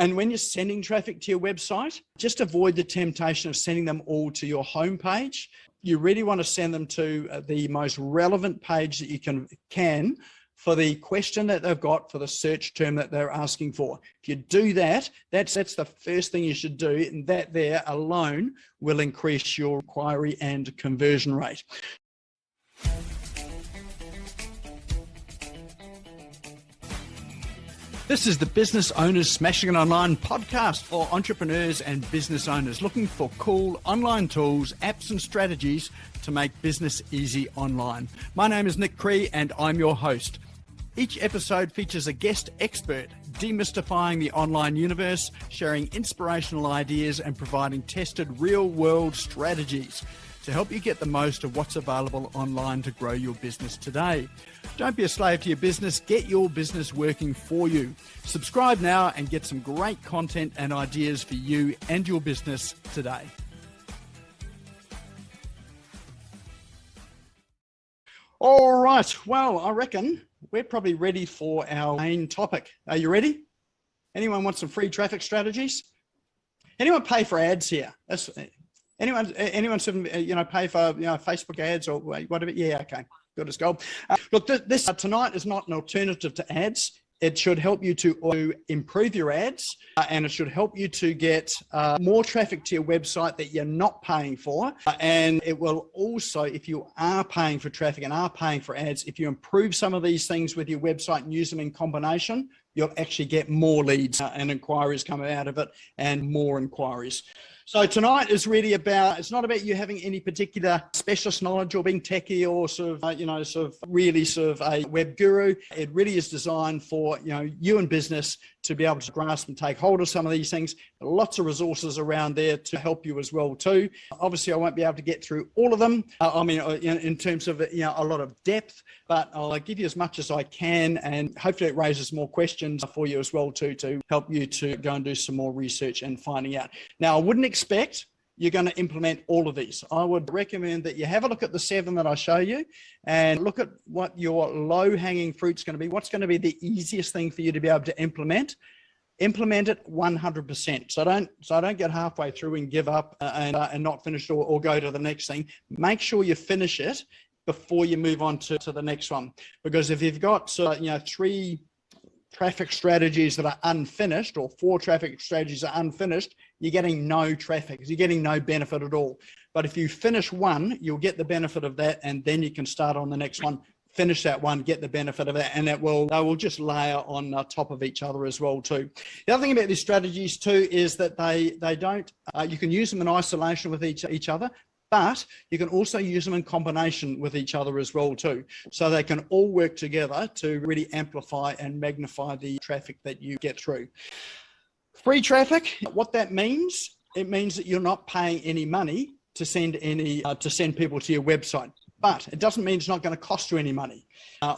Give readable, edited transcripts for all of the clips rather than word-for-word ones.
And when you're sending traffic to your website, just avoid the temptation of sending them all to your homepage. You really want to send them to the most relevant page that you can for the question that they've got, for the search term that they're asking for. If you do that, that's the first thing you should do, and that there alone will increase your inquiry and conversion rate. This is the Business Owners Smashing It Online podcast for entrepreneurs and business owners looking for cool online tools, apps and strategies to make business easy online. My name is Nik Cree and I'm your host. Each episode features a guest expert demystifying the online universe, sharing inspirational ideas and providing tested real-world strategies to help you get the most of what's available online to grow your business today. Don't be a slave to your business, get your business working for you. Subscribe now and get some great content and ideas for you and your business today. All right, well, I reckon we're probably ready for our main topic. Are you ready? Anyone want some free traffic strategies? Anyone pay for ads here? Anyone pay for Facebook ads or whatever? Yeah, okay, good as gold. Look, this tonight is not an alternative to ads. It should help you to improve your ads, and it should help you to get more traffic to your website that you're not paying for. And it will also, if you are paying for traffic and are paying for ads, if you improve some of these things with your website and use them in combination, you'll actually get more leads and inquiries coming out of it, and more inquiries. So tonight is really about, it's not about you having any particular specialist knowledge or being techie or really a web guru. It really is designed for, you and business to be able to grasp and take hold of some of these things. Lots of resources around there to help you as well too. Obviously, I won't be able to get through all of them. In terms of, a lot of depth, but I'll give you as much as I can, and hopefully it raises more questions for you as well too, to help you to go and do some more research and finding out. Now, I wouldn't expect you're going to implement all of these. I would recommend that you have a look at the 7 that I show you and look at what your low-hanging fruit's going to be. What's going to be the easiest thing for you to be able to implement? Implement it 100%. So don't get halfway through and give up and not finish it or go to the next thing. Make sure you finish it before you move on to the next one. Because if you've got 3 traffic strategies that are unfinished, or 4 traffic strategies are unfinished, you're getting no traffic. You're getting no benefit at all. But if you finish one, you'll get the benefit of that, and then you can start on the next one. Finish that one, get the benefit of that, and they will just layer on top of each other as well too. The other thing about these strategies too is that they don't. You can use them in isolation with each other, but you can also use them in combination with each other as well too. So they can all work together to really amplify and magnify the traffic that you get through. Free traffic, what that means, it means that you're not paying any money to send people to your website. But it doesn't mean it's not going to cost you any money,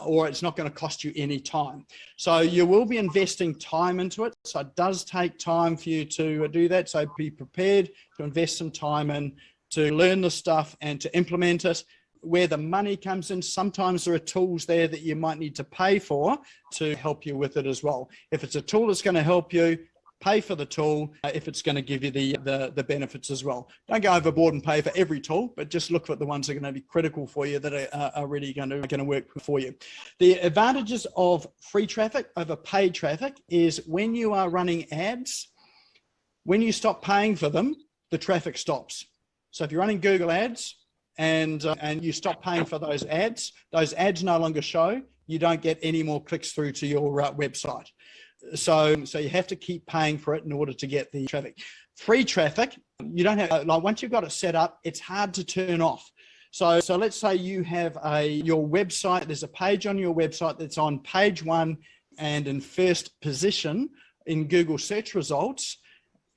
or it's not going to cost you any time. So you will be investing time into it. So it does take time for you to do that. So be prepared to invest some time in to learn the stuff and to implement it. Where the money comes in, sometimes there are tools there that you might need to pay for to help you with it as well. If it's a tool that's going to help you, pay for the tool if it's going to give you the benefits as well. Don't go overboard and pay for every tool, but just look at the ones that are going to be critical for you, that are really going to work for you. The advantages of free traffic over paid traffic is when you are running ads, when you stop paying for them, the traffic stops. So if you're running Google ads and you stop paying for those ads no longer show. You don't get any more clicks through to your website. So you have to keep paying for it in order to get the traffic. Free traffic, you don't have, once you've got it set up, it's hard to turn off. So let's say you have your website, there's a page on your website that's on page 1 and in first position in Google search results.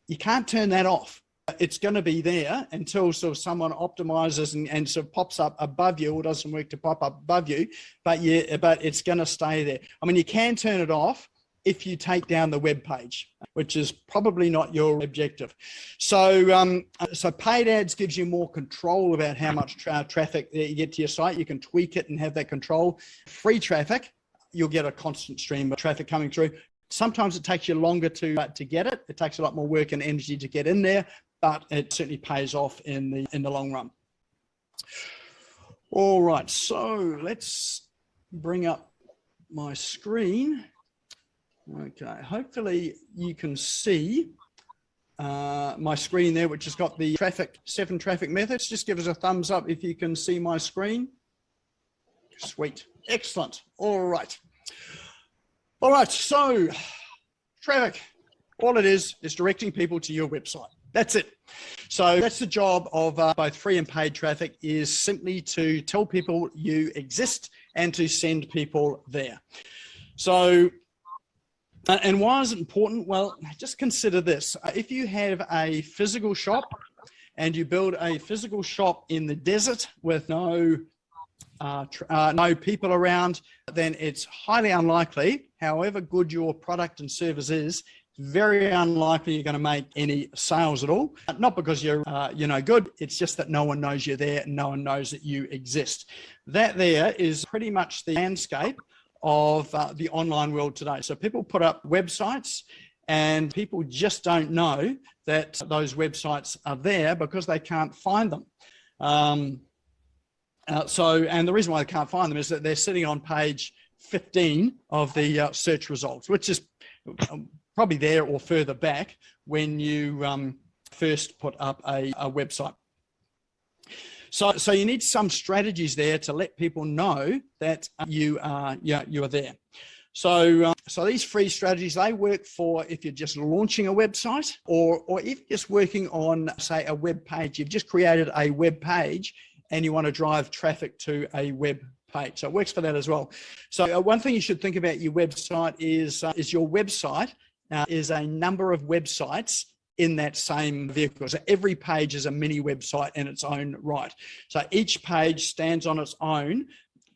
You can't turn that off. It's going to be there until sort of someone optimizes and sort of pops up above you, or doesn't work to pop up above you, but it's going to stay there. I mean, you can turn it off if you take down the web page, which is probably not your objective. So paid ads gives you more control about how much traffic you get to your site. You can tweak it and have that control. Free traffic, you'll get a constant stream of traffic coming through. Sometimes it takes you longer to get it. It takes a lot more work and energy to get in there, but it certainly pays off in the long run. All right, so let's bring up my screen. Okay, hopefully you can see my screen there, which has got the 7 traffic methods. Just give us a thumbs up if you can see my screen. Sweet, excellent. All right, so traffic, all it is directing people to your website. That's it. So that's the job of both free and paid traffic, is simply to tell people you exist and to send people there. So, and why is it important? Well, just consider this. If you have a physical shop and you build a physical shop in the desert with no people around, then it's highly unlikely, however good your product and service is, very unlikely you're going to make any sales at all. Not because you're no good, it's just that no one knows you're there and no one knows that you exist. That there is pretty much the landscape of the online world today. So people put up websites and people just don't know that those websites are there because they can't find them. And the reason why they can't find them is that they're sitting on page 15 of the search results, which is probably there or further back when you first put up a website. So you need some strategies there to let people know that you are there. So these free strategies, they work for if you're just launching a website, or if you're just working on, say, a web page. You've just created a web page and you want to drive traffic to a web page. So it works for that as well. So one thing you should think about your website is your website is a number of websites in that same vehicle. So every page is a mini website in its own right. So each page stands on its own,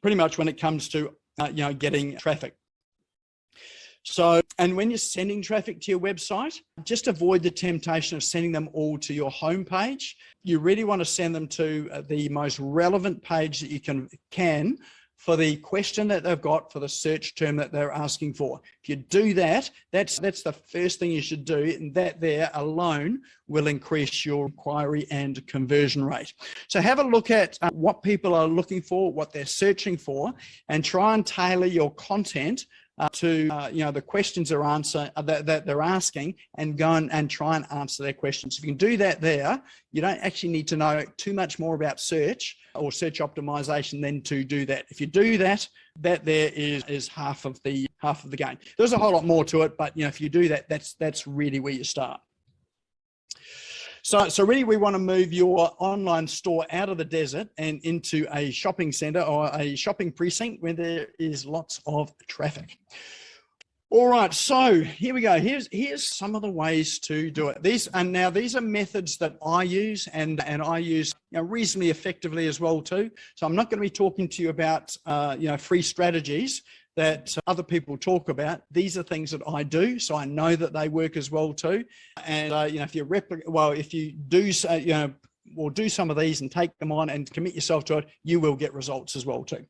pretty much when it comes to getting traffic. So, and when you're sending traffic to your website, just avoid the temptation of sending them all to your home page. You really want to send them to the most relevant page that you can for the question that they've got, for the search term that they're asking for. If you do that, that's the first thing you should do, and that there alone will increase your inquiry and conversion rate. So have a look at what people are looking for, what they're searching for, and try and tailor your content to the questions that they're asking, and go and try and answer their questions. If you can do that there, you don't actually need to know too much more about search or search optimization than to do that. If you do that, that there is half of the game. There's a whole lot more to it, but if you do that, that's really where you start. So really we want to move your online store out of the desert and into a shopping center or a shopping precinct where there is lots of traffic. All right, so here we go. Here's some of the ways to do it. These are methods that I use and I use reasonably effectively as well too. So I'm not going to be talking to you about free strategies that other people about. These are things that I do, so I know that they work as well too. And if you do do some of these and take them on and commit yourself to it, you will get results as well too.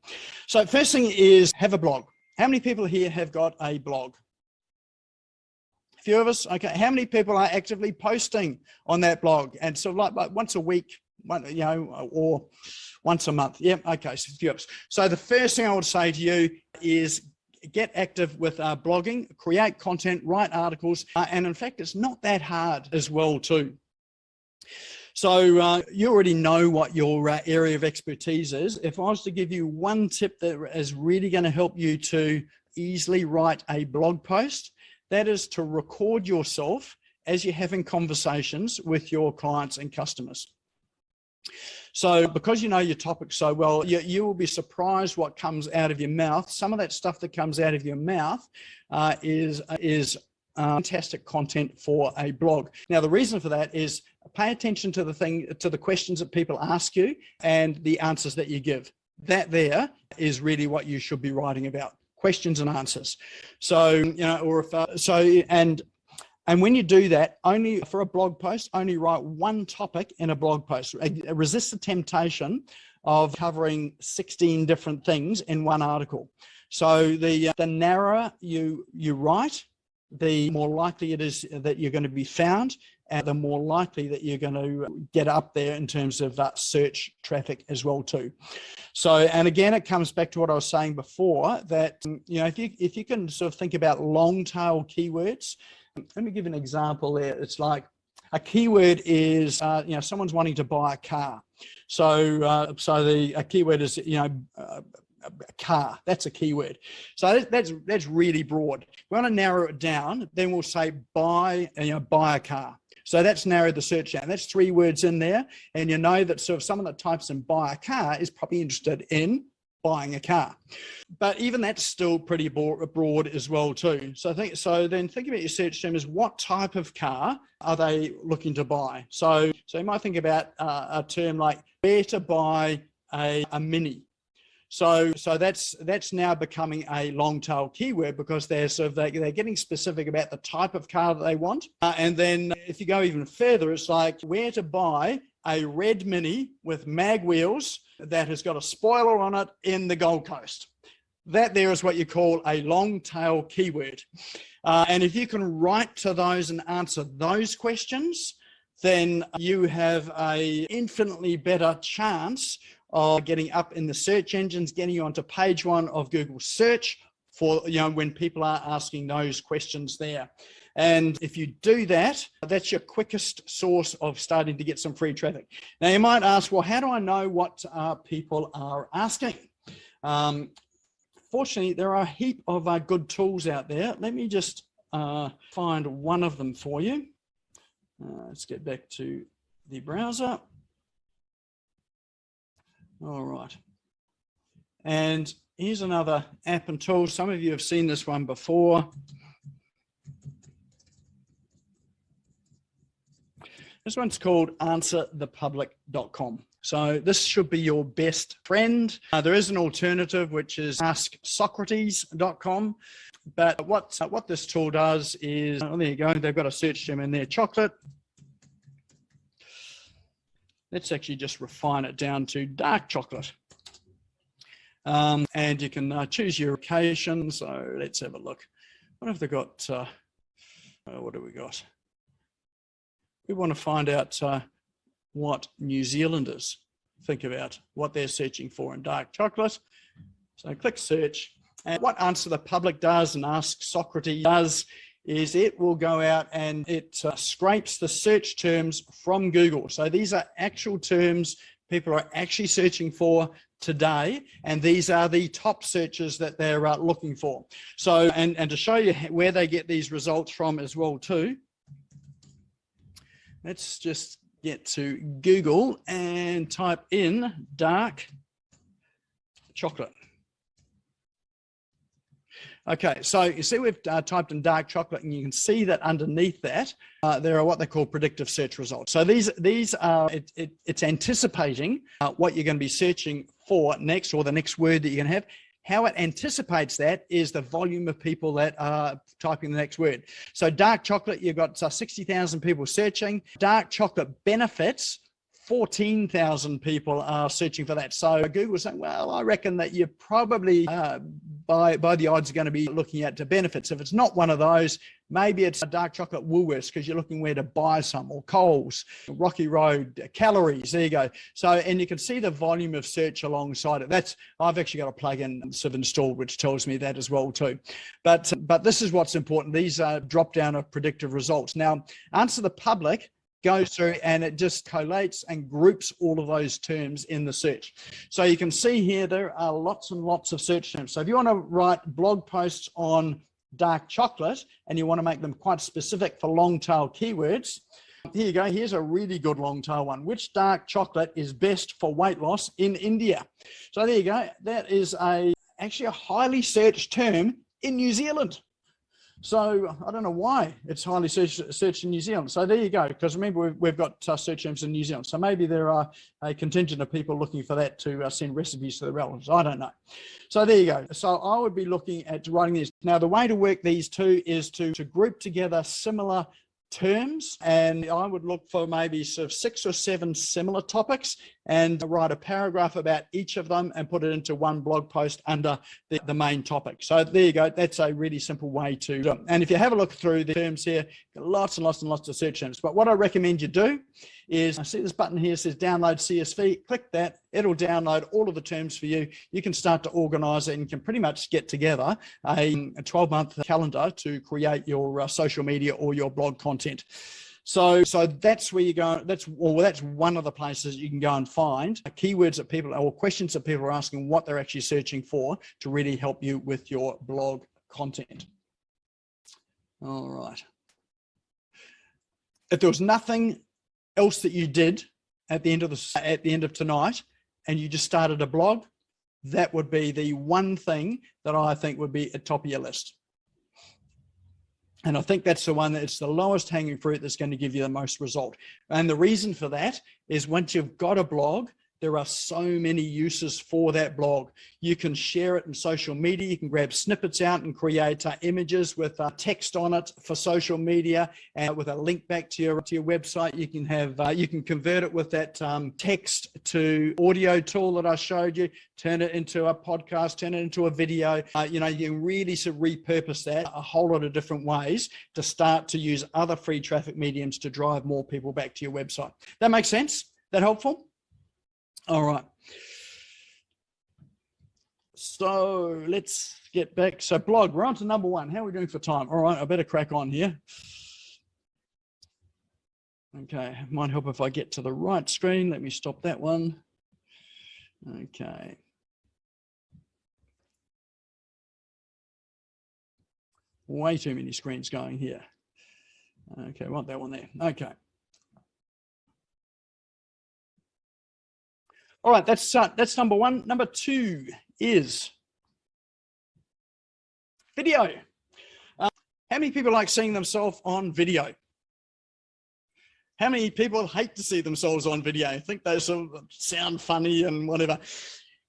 So first thing is have a blog. How many people here have got a blog? A few of us. Okay. How many people are actively posting on that blog? And so like once a week, or once a month. Yeah. Okay. So a few of us. So the first thing I would say to you is get active with blogging, create content, write articles. And in fact, it's not that hard as well too. So you already know what your area of expertise is. If I was to give you one tip that is really going to help you to easily write a blog post, that is to record yourself as you're having conversations with your clients and customers. So because you know your topic so well, you will be surprised what comes out of your mouth. Some of that stuff that comes out of your mouth is fantastic content for a blog. Now, the reason for that is pay attention to the questions that people ask you and the answers that you give. That there is really what you should be writing about, questions and answers. So, and when you do that, only for a blog post, only write one topic in a blog post. Resist the temptation of covering 16 different things in one article. So the narrower you write, the more likely it is that you're going to be found, and the more likely that you're going to get up there in terms of search traffic as well too. So, and again, it comes back to what I was saying before, that if you can sort of think about long tail keywords. Let me give an example there. It's like a keyword is someone's wanting to buy a car. So a keyword is a car. That's a keyword. So that's really broad. We want to narrow it down. Then we'll say buy a car. So that's narrowed the search down. That's 3 words in there, and you know that sort of someone that types in buy a car is probably interested in buying a car. But even that's still pretty broad as well too. So then think about your search term as what type of car are they looking to buy. So you might think about a term like where to buy a Mini. So that's now becoming a long tail keyword, because they're getting specific about the type of car that they want. And then if you go even further, it's like where to buy a red Mini with mag wheels that has got a spoiler on it in the Gold Coast. That there is what you call a long tail keyword. And if you can write to those and answer those questions, then you have a infinitely better chance of getting up in the search engines, getting you onto page 1 of Google search for, when people are asking those questions there. And if you do that, that's your quickest source of starting to get some free traffic. Now you might ask, well, how do I know what people are asking? Fortunately, there are a heap of good tools out there. Let me just find one of them for you. Let's get back to the browser. All right. And here's another app and tool. Some of you have seen this one before. This one's called AnswerThePublic.com. So this should be your best friend. There is an alternative, which is AskSocrates.com. But what this tool does is, there you go, they've got a search term in there, chocolate. Let's actually just refine it down to dark chocolate. And you can choose your occasion. So let's have a look. What have they got? What do we got? We want to find out what New Zealanders think about what they're searching for in dark chocolate. So click search. And what Answer the Public does and Ask Socrates does is it will go out and it scrapes the search terms from Google. So these are actual terms people are actually searching for today, and these are the top searches that they're looking for. So, and to show you where they get these results from as well too, let's just get to Google and type in dark chocolate. Okay, so you see we've typed in dark chocolate, and you can see that underneath that there are what they call predictive search results. So these are it's anticipating what you're going to be searching for next, or the next word that you're going to have. How it anticipates that is the volume of people that are typing the next word. So dark chocolate, you've got 60,000 people searching. Dark chocolate benefits, 14,000 people are searching for that. So Google is saying, well, I reckon that you're probably, by the odds, are going to be looking at the benefits. If it's not one of those, maybe it's a dark chocolate Woolworths, because you're looking where to buy some, or Coles, Rocky Road, calories, there you go. So, and you can see the volume of search alongside it. I've actually got a plugin sort of installed, which tells me that as well too. But this is what's important. These are drop down of predictive results. Now, Answer the Public goes through and it just collates and groups all of those terms in the search. So you can see here there are lots and lots of search terms. So if you want to write blog posts on dark chocolate and you want to make them quite specific for long tail keywords, here you go. Here's a really good long tail one. Which dark chocolate is best for weight loss in India? So there you go. That is actually a highly searched term in New Zealand. So I don't know why it's highly searched in New Zealand. So there you go, because remember we've got search terms in New Zealand. So maybe there are a contingent of people looking for that to send recipes to the relatives. I don't know. So there you go. So I would be looking at writing these. Now the way to work these two is to group together similar terms, and I would look for maybe sort of 6 or 7 similar topics and write a paragraph about each of them and put it into one blog post under the main topic. So there you go. That's a really simple way to do it. And if you have a look through the terms here, lots and lots and lots of search terms. But what I recommend you do is, I see this button here says download CSV. Click that. It'll download all of the terms for you. You can start to organize it and can pretty much get together a 12-month calendar to create your social media or your blog content. So that's where you go. That's one of the places you can go and find keywords that people, or questions that people are asking, what they're actually searching for to really help you with your blog content. All right. If there was nothing else that you did at the end of tonight, and you just started a blog, that would be the one thing that I think would be at top of your list. And I think that's the one that's the lowest hanging fruit that's going to give you the most result. And the reason for that is, once you've got a blog, there are so many uses for that blog. You can share it in social media. You can grab snippets out and create images with text on it for social media, and with a link back to your website. You can have you can convert it with that text to audio tool that I showed you. Turn it into a podcast. Turn it into a video. You know, you can really sort of repurpose that a whole lot of different ways to start to use other free traffic mediums to drive more people back to your website. That makes sense? That helpful? All right. So let's get back. So blog, we're on to number 1. How are we doing for time? All right, I better crack on here. Okay, it might help if I get to the right screen. Let me stop that one. Okay. Way too many screens going here. Okay, I want that one there. Okay. All right, that's number 1. Number 2 is video. How many people like seeing themselves on video? How many people hate to see themselves on video? I think they sort of sound funny and whatever.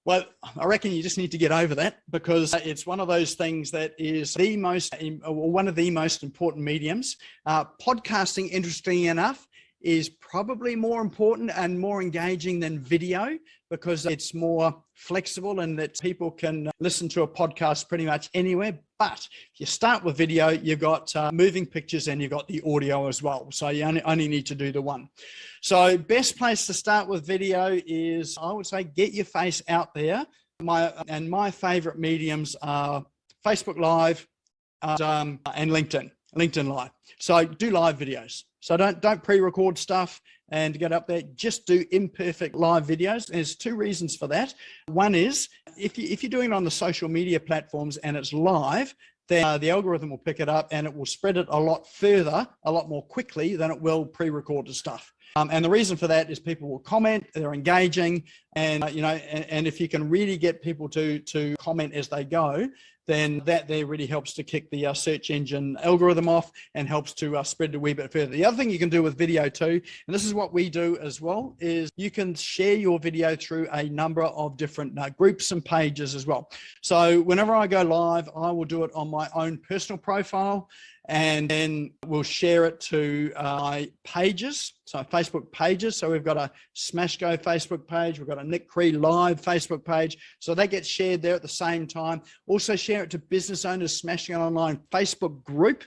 Well, I reckon you just need to get over that, because it's one of those things that is one of the most important mediums. Podcasting, interesting enough, is probably more important and more engaging than video, because it's more flexible and that people can listen to a podcast pretty much anywhere. But if you start with video, you've got moving pictures and you've got the audio as well. So you only need to do the one. So best place to start with video is, I would say, get your face out there. My favorite mediums are Facebook Live and LinkedIn Live. So do live videos. So don't pre-record stuff and get up there. Just do imperfect live videos. There's 2 reasons for that. One is, if you're doing it on the social media platforms and it's live, then the algorithm will pick it up and it will spread it a lot further, a lot more quickly than it will pre-recorded stuff. And the reason for that is people will comment, they're engaging, and and if you can really get people to comment as they go, then that there really helps to kick the search engine algorithm off and helps to spread it a wee bit further. The other thing you can do with video too, and this is what we do as well, is you can share your video through a number of different groups and pages as well. So whenever I go live, I will do it on my own personal profile, and then we'll share it to my pages, so Facebook pages. So we've got a SmashGo Facebook page, we've got a Nik Cree live Facebook page, so they get shared there at the same time. Also share it to business owners Smashing It Online Facebook group.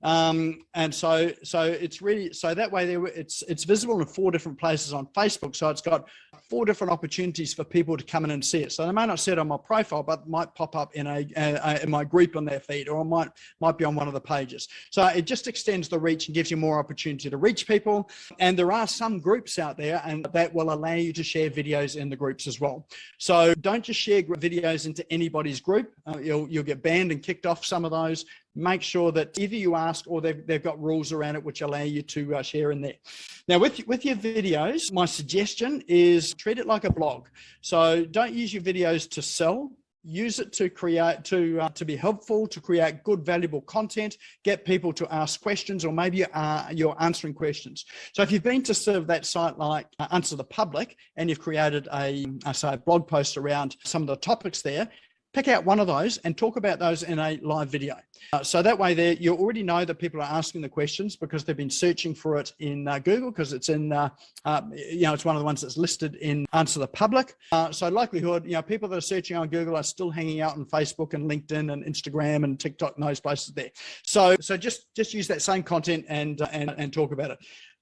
And so it's really, so that way it's visible in 4 different places on Facebook. So it's got 4 different opportunities for people to come in and see it. So they may not see it on my profile, but it might pop up in in my group on their feed, or it might be on one of the pages. So it just extends the reach and gives you more opportunity to reach people. And there are some groups out there, and that will allow you to share videos in the groups as well. So don't just share videos into anybody's group. You'll get banned and kicked off some of those. Make sure that either you ask or they've got rules around it which allow you to share in there. Now, with your videos, my suggestion is treat it like a blog. So don't use your videos to sell. Use it to create, to be helpful, to create good, valuable content, get people to ask questions, or maybe you're answering questions. So if you've been to serve that site like Answer the Public, and you've created a blog post around some of the topics there, pick out one of those and talk about those in a live video. So that way there, you already know that people are asking the questions because they've been searching for it in Google, because it's in, it's one of the ones that's listed in Answer the Public. So likelihood, people that are searching on Google are still hanging out on Facebook and LinkedIn and Instagram and TikTok and those places there. So just use that same content and talk about it.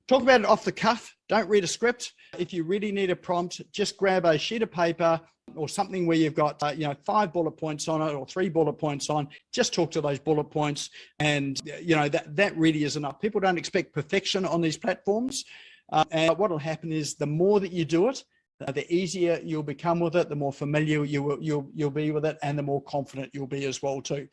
Talk about it off the cuff. Don't read a script. If you really need a prompt, just grab a sheet of paper or something where you've got 5 bullet points on it or 3 bullet points on. Just talk to those bullet points, and that really is enough. People don't expect perfection on these platforms, and what will happen is the more that you do it, the easier you'll become with it, the more familiar you'll be with it, and the more confident you'll be as well too.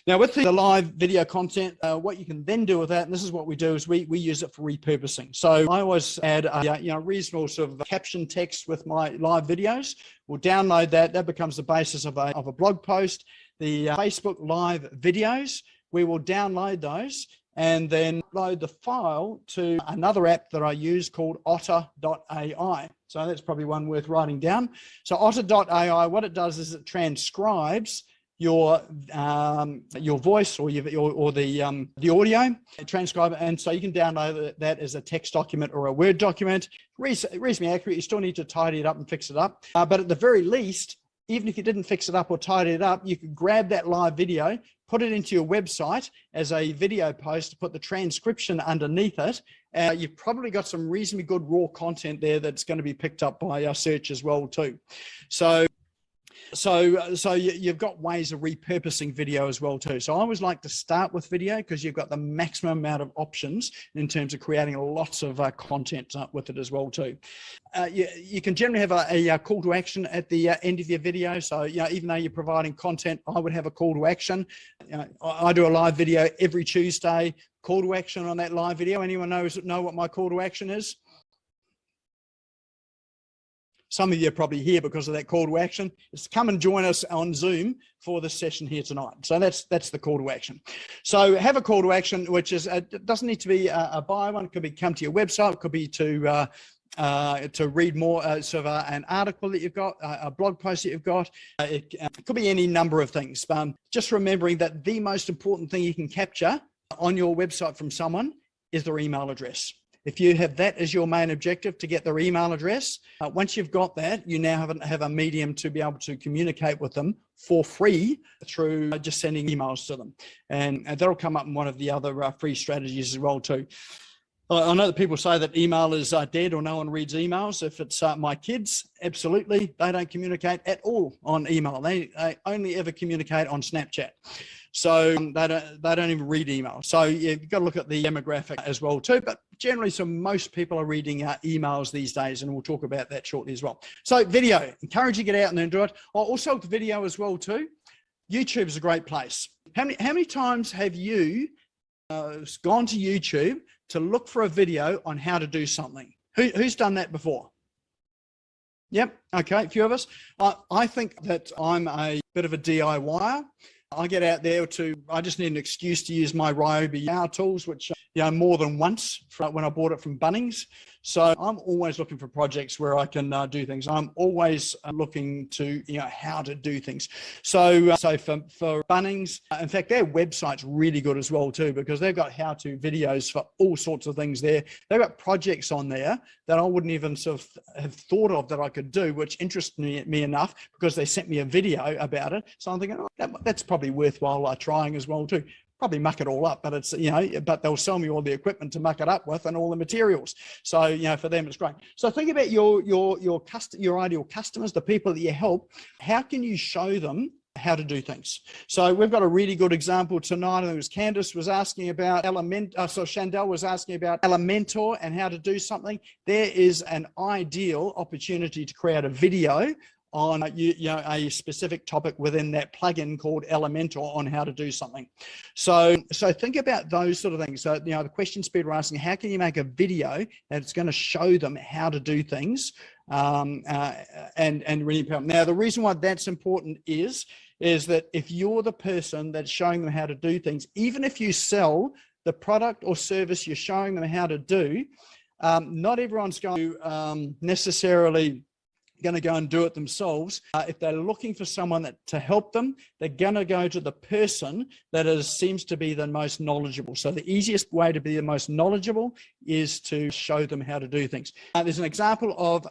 Now with the live video content, what you can then do with that, and this is what we do, is we use it for repurposing. So I always add a reasonable sort of caption text with my live videos. We'll download that. That becomes the basis of a blog post. The Facebook live videos, we will download those and then upload the file to another app that I use called otter.ai. So that's probably one worth writing down. So otter.ai, what it does is it transcribes your voice or the audio, transcribe it, and so you can download that as a text document or a Word document. Reasonably accurate. You still need to tidy it up and fix it up, but at the very least, even if you didn't fix it up or tidy it up, you could grab that live video, put it into your website as a video post, put the transcription underneath it. You've probably got some reasonably good raw content there that's going to be picked up by our search as well too. So you've got ways of repurposing video as well too. So I always like to start with video because you've got the maximum amount of options in terms of creating lots of content with it as well too. You can generally have a call to action at the end of your video. So even though you're providing content, I would have a call to action. I do a live video every Tuesday. Call to action on that live video. Anyone know what my call to action is? Some of you are probably here because of that call to action. It's come and join us on Zoom for this session here tonight. So that's the call to action. So have a call to action, which is it doesn't need to be a buy one. It could be come to your website. It could be to read more, an article that you've got, a blog post that you've got. It could be any number of things. Just remembering that the most important thing you can capture on your website from someone is their email address. If you have that as your main objective, to get their email address, once you've got that, you now have a medium to be able to communicate with them for free through just sending emails to them. And that'll come up in one of the other free strategies as well too. I know that people say that email is dead or no one reads emails. If it's my kids, absolutely, they don't communicate at all on email. They only ever communicate on Snapchat. So they don't even read email. So you've got to look at the demographic as well too. But generally, so most people are reading emails these days, and we'll talk about that shortly as well. So video, encourage you to get out and then do it. Also with video as well too. YouTube is a great place. How many times have you gone to YouTube to look for a video on how to do something? Who's done that before? Yep. Okay. A few of us. I think that I'm a bit of a DIYer. I get out there I just need an excuse to use my Ryobi power tools, which, more than once when I bought it from Bunnings. So I'm always looking for projects where I can do things. I'm always looking to, how to do things. So for Bunnings, in fact, their website's really good as well too, because they've got how-to videos for all sorts of things there. They've got projects on there that I wouldn't even sort of have thought of that I could do, which interested me enough because they sent me a video about it. So I'm thinking, that's probably worthwhile trying as well too. Probably muck it all up, but it's, but they'll sell me all the equipment to muck it up with and all the materials. So, for them, it's great. So think about your ideal customers, the people that you help. How can you show them how to do things? So we've got a really good example tonight. I think it was Candace was asking about Chandel was asking about Elementor and how to do something. There is an ideal opportunity to create a video on a specific topic within that plugin called Elementor on how to do something. So think about those sort of things. So the question speed we're asking, how can you make a video that's going to show them how to do things and really important. Now the reason why that's important is that if you're the person that's showing them how to do things, even if you sell the product or service you're showing them how to do, not everyone's going to necessarily going to go and do it themselves. If they're looking for someone to help them, they're going to go to the person that seems to be the most knowledgeable. So the easiest way to be the most knowledgeable is to show them how to do things. There's an example of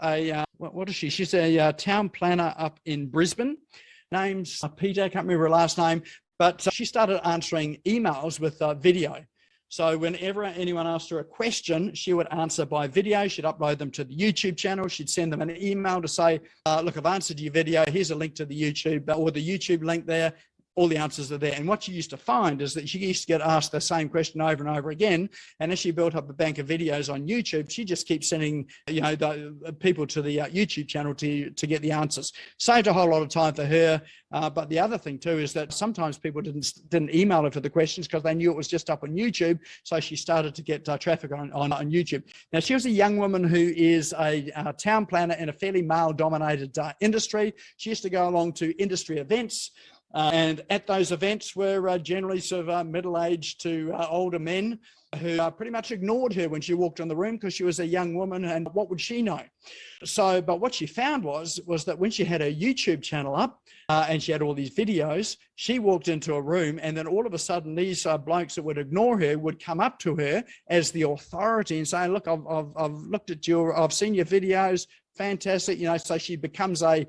what is she? She's a town planner up in Brisbane. Name's Peter, I can't remember her last name, but she started answering emails with video. So whenever anyone asked her a question, she would answer by video. She'd upload them to the YouTube channel. She'd send them an email to say, look, I've answered your video. Here's a link to the YouTube or the YouTube link there. All the answers are there. And what she used to find is that she used to get asked the same question over and over again. And as she built up a bank of videos on YouTube, she just keeps sending, the people to the YouTube channel to get the answers. Saved a whole lot of time for her. But the other thing too is that sometimes people didn't email her for the questions because they knew it was just up on YouTube. So she started to get traffic on YouTube. Now, she was a young woman who is a town planner in a fairly male-dominated industry. She used to go along to industry events. And at those events were generally sort of middle-aged to older men who pretty much ignored her when she walked in the room because she was a young woman and what would she know? So, but what she found was that when she had her YouTube channel up and she had all these videos, she walked into a room and then all of a sudden these blokes that would ignore her would come up to her as the authority and say, look, I've looked at I've seen your videos. Fantastic, so she becomes a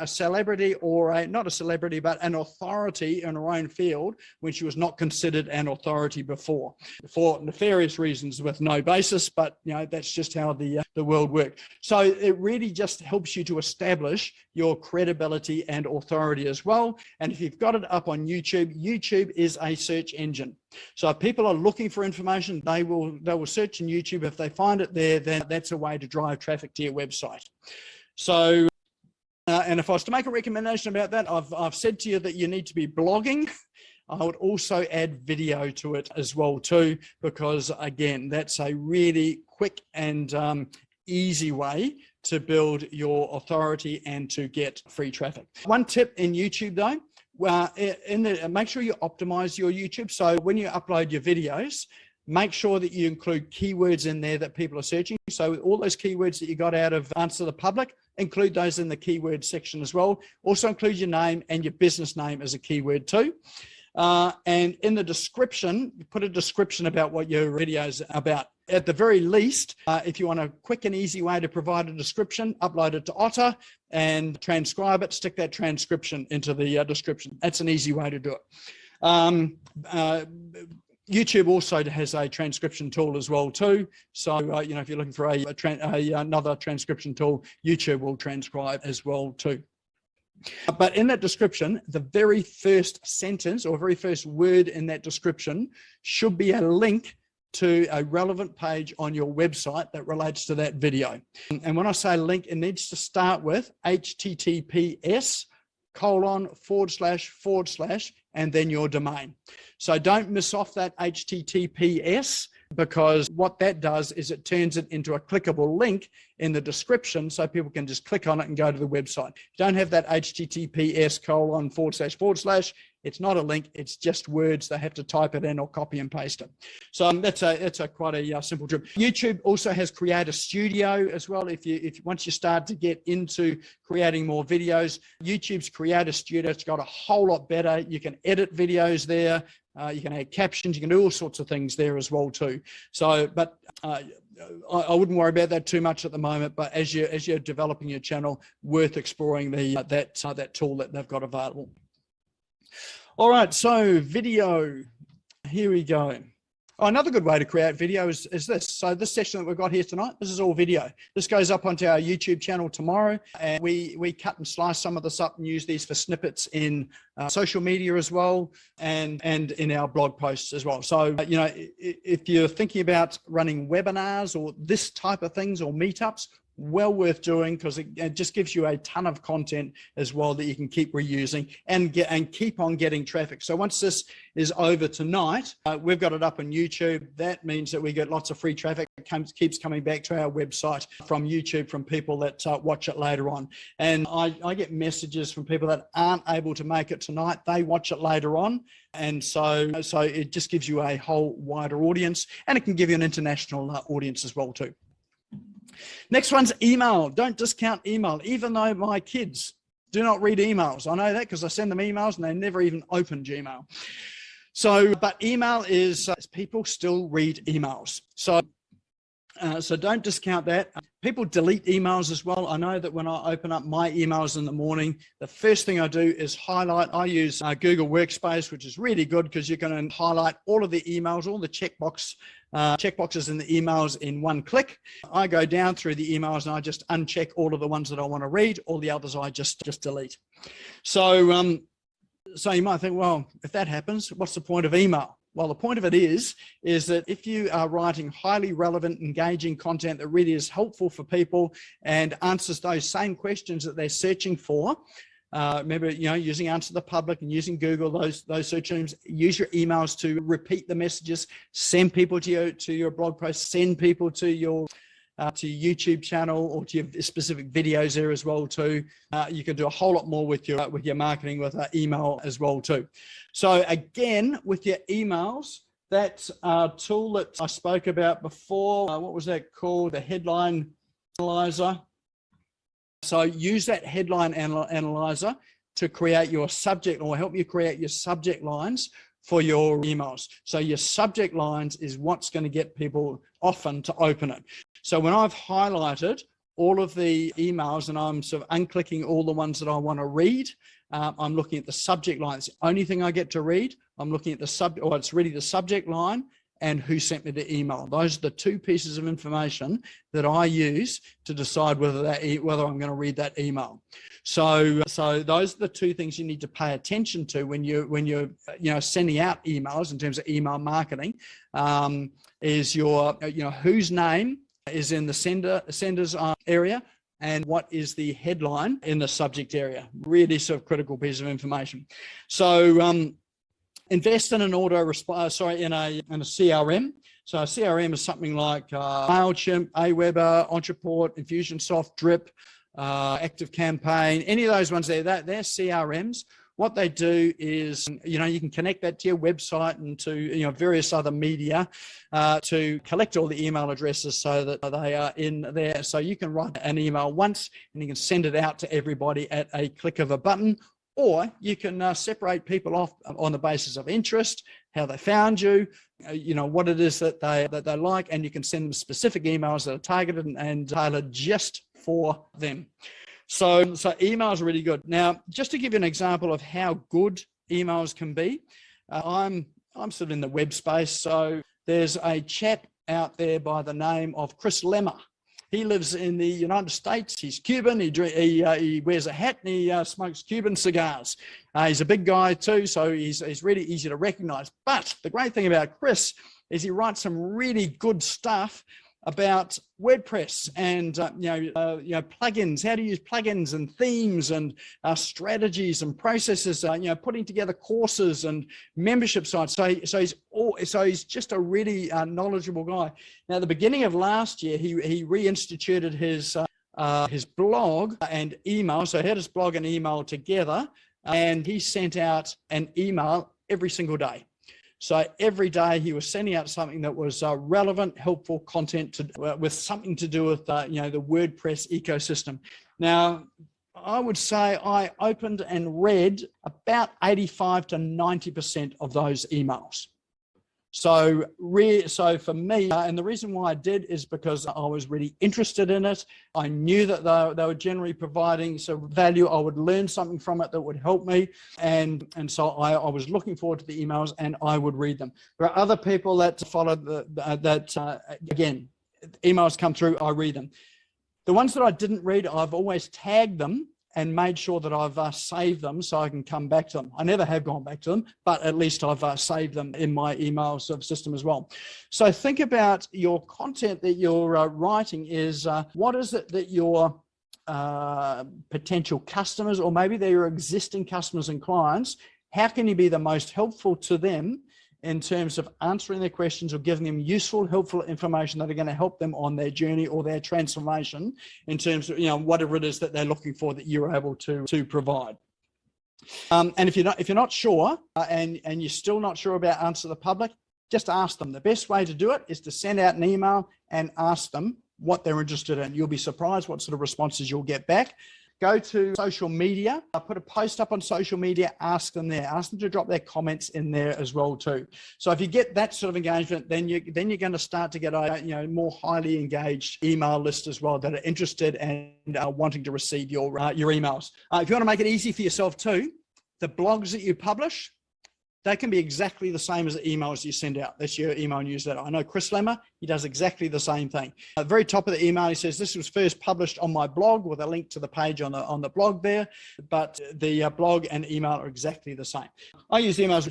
celebrity or not a celebrity, but an authority in her own field when she was not considered an authority before, for nefarious reasons with no basis, but that's just how the world works. So it really just helps you to establish your credibility and authority as well. And if you've got it up on YouTube, YouTube is a search engine. So if people are looking for information, they will search in YouTube. If they find it there, then that's a way to drive traffic to your website. So, and if I was to make a recommendation about that, I've said to you that you need to be blogging. I would also add video to it as well too, because again, that's a really quick and easy way to build your authority and to get free traffic. One tip in YouTube though, make sure you optimize your YouTube. So when you upload your videos, make sure that you include keywords in there that people are searching. So all those keywords that you got out of Answer the Public, include those in the keyword section as well. Also include your name and your business name as a keyword too. And in the description, put a description about what your video is about. At the very least, if you want a quick and easy way to provide a description, upload it to Otter and transcribe it, stick that transcription into the description. That's an easy way to do it. YouTube also has a transcription tool as well too. So, if you're looking for another transcription tool, YouTube will transcribe as well too. But in that description, the very first sentence or very first word in that description should be a link to a relevant page on your website that relates to that video. And when I say link, it needs to start with https:// and then your domain. So don't miss off that HTTPS, because what that does is it turns it into a clickable link in the description so people can just click on it and go to the website. If you don't have that HTTPS:// it's not a link, it's just words. They have to type it in or copy and paste it. So that's quite a simple trick. YouTube also has Creator Studio as well. If once you start to get into creating more videos, YouTube's Creator Studio, it's got a whole lot better. You can edit videos there. You can add captions. You can do all sorts of things there as well too. So, but I wouldn't worry about that too much at the moment. But as you're developing your channel, worth exploring that tool that they've got available. All right, so video. Here we go. Oh, another good way to create video is this. So this session that we've got here tonight, this is all video. This goes up onto our YouTube channel tomorrow, and we cut and slice some of this up and use these for snippets in social media as well, and in our blog posts as well. So, if you're thinking about running webinars or this type of things or meetups, well worth doing, because it just gives you a ton of content as well that you can keep reusing and keep on getting traffic. So once this is over tonight, we've got it up on YouTube. That means that we get lots of free traffic. It keeps coming back to our website from YouTube from people that watch it later on. And I get messages from people that aren't able to make it tonight. They watch it later on. And so it just gives you a whole wider audience, and it can give you an international audience as well too. Next one's email. Don't discount email, even though my kids do not read emails. I know that because I send them emails and they never even open Gmail. So, but email is, people still read emails. So don't discount that. People delete emails as well. I know that when I open up my emails in the morning, the first thing I do is highlight. I use Google Workspace, which is really good because you can highlight all of the emails, all the checkboxes in the emails in one click. I go down through the emails and I just uncheck all of the ones that I want to read. All the others I just delete. So you might think, well, if that happens, what's the point of email? Well, the point of it is that if you are writing highly relevant, engaging content that really is helpful for people and answers those same questions that they're searching for, remember, using Answer the Public and using Google, those search terms, use your emails to repeat the messages, send people to your blog post, send people to your YouTube channel or to your specific videos there as well too. You can do a whole lot more with your marketing with email as well too. So again, with your emails, that tool that I spoke about before, what was that called? The headline analyzer. So use that headline analyzer to create your subject, or help you create your subject lines for your emails. So your subject lines is what's going to get people often to open it. So when I've highlighted all of the emails and I'm sort of unclicking all the ones that I want to read, I'm looking at the subject line. It's the only thing I get to read. I'm looking at the it's really the subject line and who sent me the email. Those are the two pieces of information that I use to decide whether I'm going to read that email. So those are the two things you need to pay attention to when you're sending out emails in terms of email marketing. Is your whose name is in the sender's area, and what is the headline in the subject area. Really sort of critical piece of information. So invest in an in a CRM. So a CRM is something like MailChimp, Aweber, Entreport, Infusionsoft, Drip, ActiveCampaign, any of those ones there. They're CRMs. What they do is, you can connect that to your website and to, various other media to collect all the email addresses so that they are in there. So you can write an email once and you can send it out to everybody at a click of a button, or you can separate people off on the basis of interest, how they found you, what it is that they like, and you can send them specific emails that are targeted and tailored just for them. So emails are really good. Now, just to give you an example of how good emails can be, I'm sort of in the web space. So there's a chap out there by the name of Chris Lemmer. He lives in the United States. He's Cuban. He wears a hat and he smokes Cuban cigars. He's a big guy too, so he's really easy to recognize. But the great thing about Chris is he writes some really good stuff about WordPress and plugins, how to use plugins and themes and strategies and processes, putting together courses and membership sites. So he's just a really knowledgeable guy. Now, at the beginning of last year, he reinstituted his blog and email. So he had his blog and email together, and he sent out an email every single day. So every day he was sending out something that was relevant, helpful content with something to do with the WordPress ecosystem. Now, I would say I opened and read about 85 to 90% of those emails. So for me, and the reason why I did is because I was really interested in it. I knew that they were generally providing some value. I would learn something from it that would help me. And so I was looking forward to the emails and I would read them. There are other people that followed again, emails come through, I read them. The ones that I didn't read, I've always tagged them and made sure that I've saved them so I can come back to them. I never have gone back to them, but at least I've saved them in my email system as well. So think about your content that you're writing is what is it that your potential customers, or maybe they're your existing customers and clients, how can you be the most helpful to them in terms of answering their questions or giving them useful, helpful information that are going to help them on their journey or their transformation in terms of, whatever it is that they're looking for that you're able to provide. And if you're not sure and you're still not sure about Answer the Public, just ask them. The best way to do it is to send out an email and ask them what they're interested in. You'll be surprised what sort of responses you'll get back. Go to social media, put a post up on social media, ask them there, ask them to drop their comments in there as well too. So if you get that sort of engagement, then you're going to start to get a more highly engaged email list as well that are interested and wanting to receive your emails. If you want to make it easy for yourself too, the blogs that you publish, they can be exactly the same as the emails you send out. That's your email newsletter. I know Chris Lemmer, he does exactly the same thing. At the very top of the email, he says, this was first published on my blog with a link to the page on the blog there, but the blog and email are exactly the same. I use emails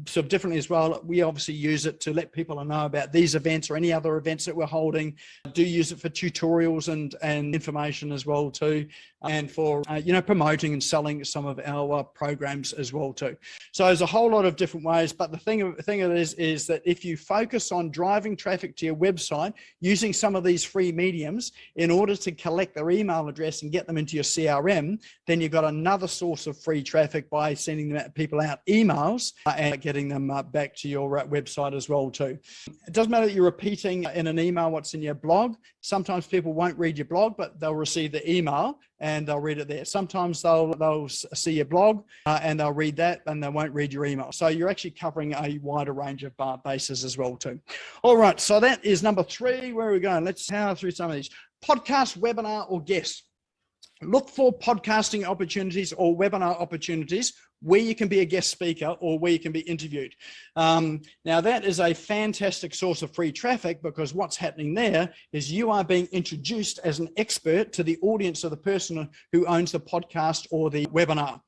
sort of differently as well. We obviously use it to let people know about these events or any other events that we're holding. I do use it for tutorials and information as well too, and for promoting and selling some of our programs as well too. So there's a whole lot of different ways, but the thing of it is that if you focus on driving traffic to your website using some of these free mediums in order to collect their email address and get them into your CRM, then you've got another source of free traffic by sending people out emails and getting them back to your website as well too. It doesn't matter that you're repeating in an email what's in your blog. Sometimes people won't read your blog, but they'll receive the email and they'll read it there. Sometimes they'll see your blog and they'll read that and they won't read your email. So you're actually covering a wider range of bases as well too. All right, so that is number 3. Where are we going? Let's power through some of these. Podcast, webinar, or guest. Look for podcasting opportunities or webinar opportunities where you can be a guest speaker or where you can be interviewed. Now that is a fantastic source of free traffic, because what's happening there is you are being introduced as an expert to the audience of the person who owns the podcast or the webinar.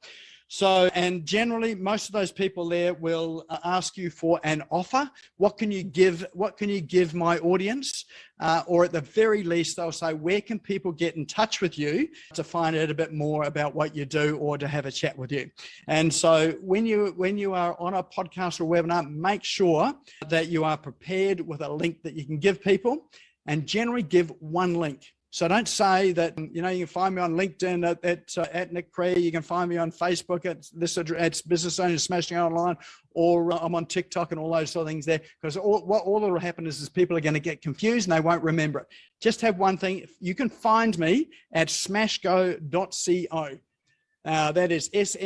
So, and generally most of those people there will ask you for an offer. What can you give? What can you give my audience? Or at the very least, they'll say, where can people get in touch with you to find out a bit more about what you do or to have a chat with you? And so when you are on a podcast or webinar, make sure that you are prepared with a link that you can give people, and generally give one link. So don't say that, you can find me on LinkedIn at Nik Cree. You can find me on Facebook at Business Owners Smashing Online, or I'm on TikTok and all those sort of things there. Because all that will happen is people are going to get confused and they won't remember it. Just have one thing. You can find me at smashgo.co. That is smashgo.co.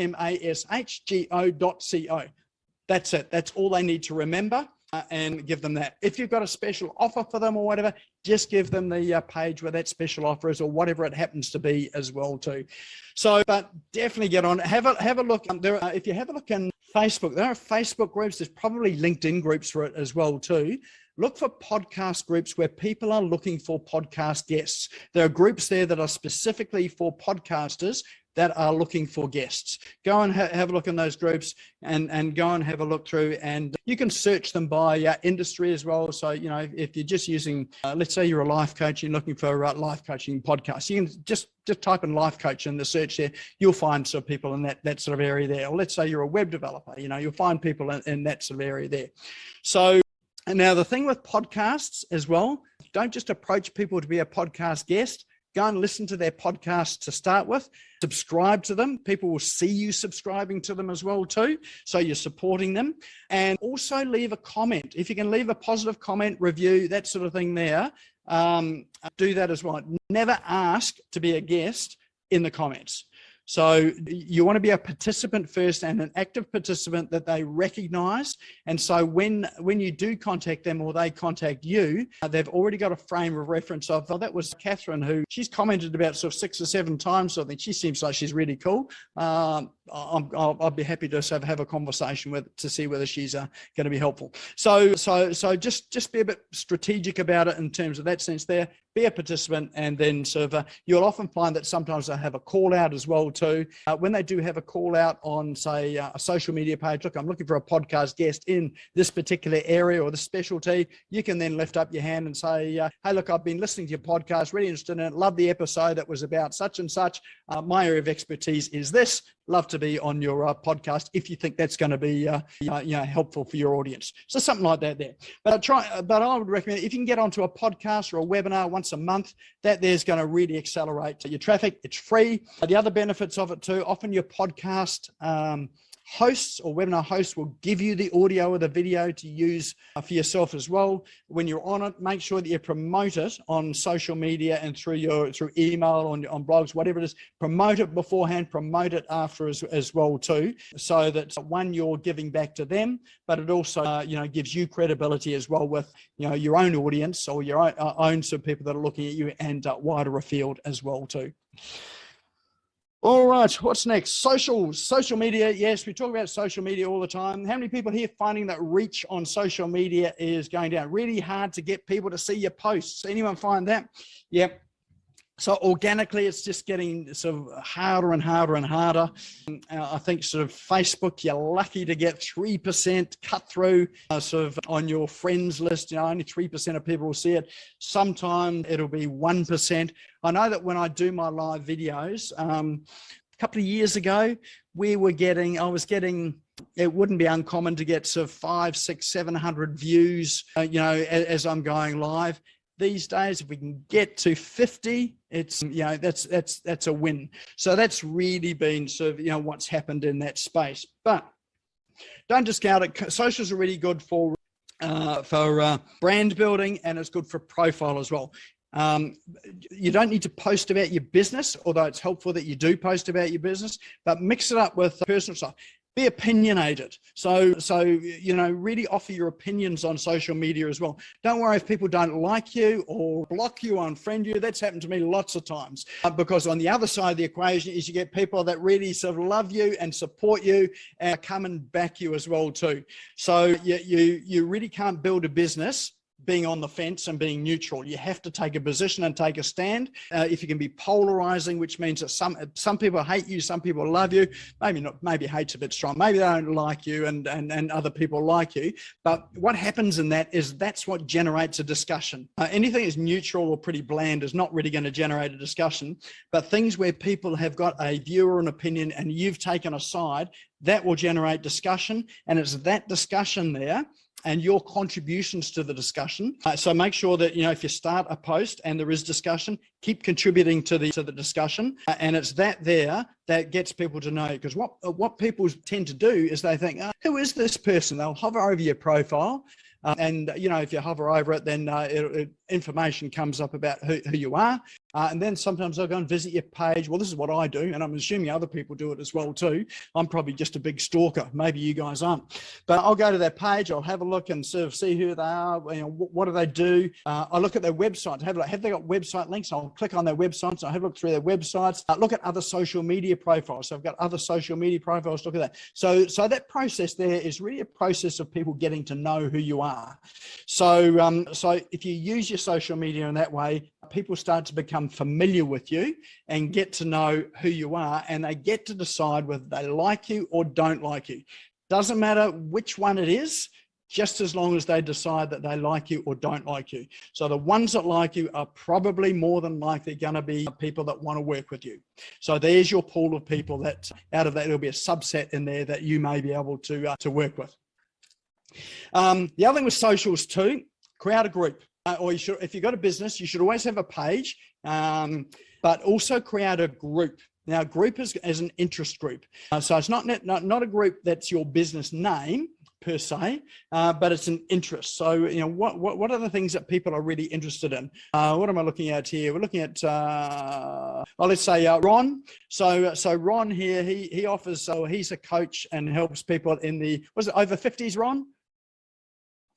That's it. That's all they need to remember. And give them that. If you've got a special offer for them or whatever, just give them the page where that special offer is, or whatever it happens to be as well too. So, but definitely get on. Have a look. If you have a look in Facebook, there are Facebook groups. There's probably LinkedIn groups for it as well too. Look for podcast groups where people are looking for podcast guests. There are groups there that are specifically for podcasters that are looking for guests. Go and have a look in those groups and go and have a look through, and you can search them by industry as well. So, if you're just using, let's say you're a life coach, you're looking for life coaching podcasts, you can just type in life coach in the search there. You'll find sort of people in that sort of area there. Or let's say you're a web developer, you'll find people in that sort of area there. So, and now the thing with podcasts as well, don't just approach people to be a podcast guest. Go and listen to their podcast to start with. Subscribe to them. People will see you subscribing to them as well too. So you're supporting them. And also leave a comment. If you can leave a positive comment, review, that sort of thing there, do that as well. Never ask to be a guest in the comments. So you want to be a participant first, and an active participant that they recognize. And so when you do contact them or they contact you, they've already got a frame of reference of, oh, that was Catherine, who she's commented about sort of 6 or 7 times. So I think she seems like she's really cool. I'll be happy to sort of have a conversation with to see whether she's going to be helpful. So just be a bit strategic about it in terms of that sense there. Be a participant, and then sort of you'll often find that sometimes they have a call out as well too. When they do have a call out on, say, a social media page, look, I'm looking for a podcast guest in this particular area or this specialty, you can then lift up your hand and say, hey, look, I've been listening to your podcast, really interested in it, love the episode that was about such and such. My area of expertise is this. Love to be on your podcast if you think that's going to be helpful for your audience. So something like that there. But I would recommend, if you can get onto a podcast or a webinar once a month, that there's going to really accelerate your traffic. It's free. The other benefits of it too, often your podcast hosts or webinar hosts will give you the audio or the video to use for yourself as well. When you're on it, make sure that you promote it on social media and through email, on blogs, whatever it is. Promote it beforehand, promote it after as well too, so that one, you're giving back to them, but it also gives you credibility as well with your own audience or your own sort of people that are looking at you, and wider afield as well too. All right, what's next? Social media. Yes, we talk about social media all the time. How many people here finding that reach on social media is going down? Really hard to get people to see your posts. Anyone find that? Yep. So organically, it's just getting sort of harder and harder and harder. I think sort of Facebook, you're lucky to get 3% cut through sort of on your friends list. Only 3% of people will see it. Sometimes it'll be 1%. I know that when I do my live videos, a couple of years ago, I was getting, it wouldn't be uncommon to get sort of 500, 600, 700 views, as I'm going live. These days, if we can get to 50, it's that's a win. So that's really been sort of what's happened in that space. But don't discount it. Socials are really good for brand building, and it's good for profile as well. You don't need to post about your business, although it's helpful that you do post about your business, but mix it up with personal stuff. Be opinionated. So really offer your opinions on social media as well. Don't worry if people don't like you or block you, unfriend you. That's happened to me lots of times, because on the other side of the equation is you get people that really sort of love you and support you and come and back you as well too. So you really can't build a business being on the fence and being neutral. You have to take a position and take a stand. If you can be polarizing, which means that some people hate you, some people love you, maybe not, maybe hate's a bit strong, maybe they don't like you and other people like you. But what happens in that is that's what generates a discussion. Anything that's neutral or pretty bland is not really going to generate a discussion, but things where people have got a view or an opinion and you've taken a side, that will generate discussion. And it's that discussion there and your contributions to the discussion. So make sure that, if you start a post and there is discussion, keep contributing to the discussion. And it's that there that gets people to know, because what people tend to do is they think, who is this person? They'll hover over your profile. And if you hover over it, then information comes up about who you are. And then sometimes I'll go and visit your page. Well, this is what I do, and I'm assuming other people do it as well too. I'm probably just a big stalker. Maybe you guys aren't. But I'll go to their page. I'll have a look and sort of see who they are. What do they do? I look at their website. Have they got website links? I'll click on their websites. I'll have a look through their websites. Look at other social media profiles. So I've got other social media profiles. Look at that. So that process there is really a process of people getting to know who you are. So if you use your social media in that way, people start to become familiar with you and get to know who you are, and they get to decide whether they like you or don't like you. Doesn't matter which one it is, just as long as they decide that they like you or don't like you. So the ones that like you are probably more than likely going to be people that want to work with you. So there's your pool of people that out of that, there'll be a subset in there that you may be able to work with. The other thing with socials too, create a group. Or if you've got a business, you should always have a page, but also create a group. Now, a group is an interest group. So it's not a group that's your business name per se, but it's an interest. So, what are the things that people are really interested in? What am I looking at here? We're looking at, let's say Ron. So Ron here, he offers, so he's a coach and helps people in the, was it over 50s, Ron?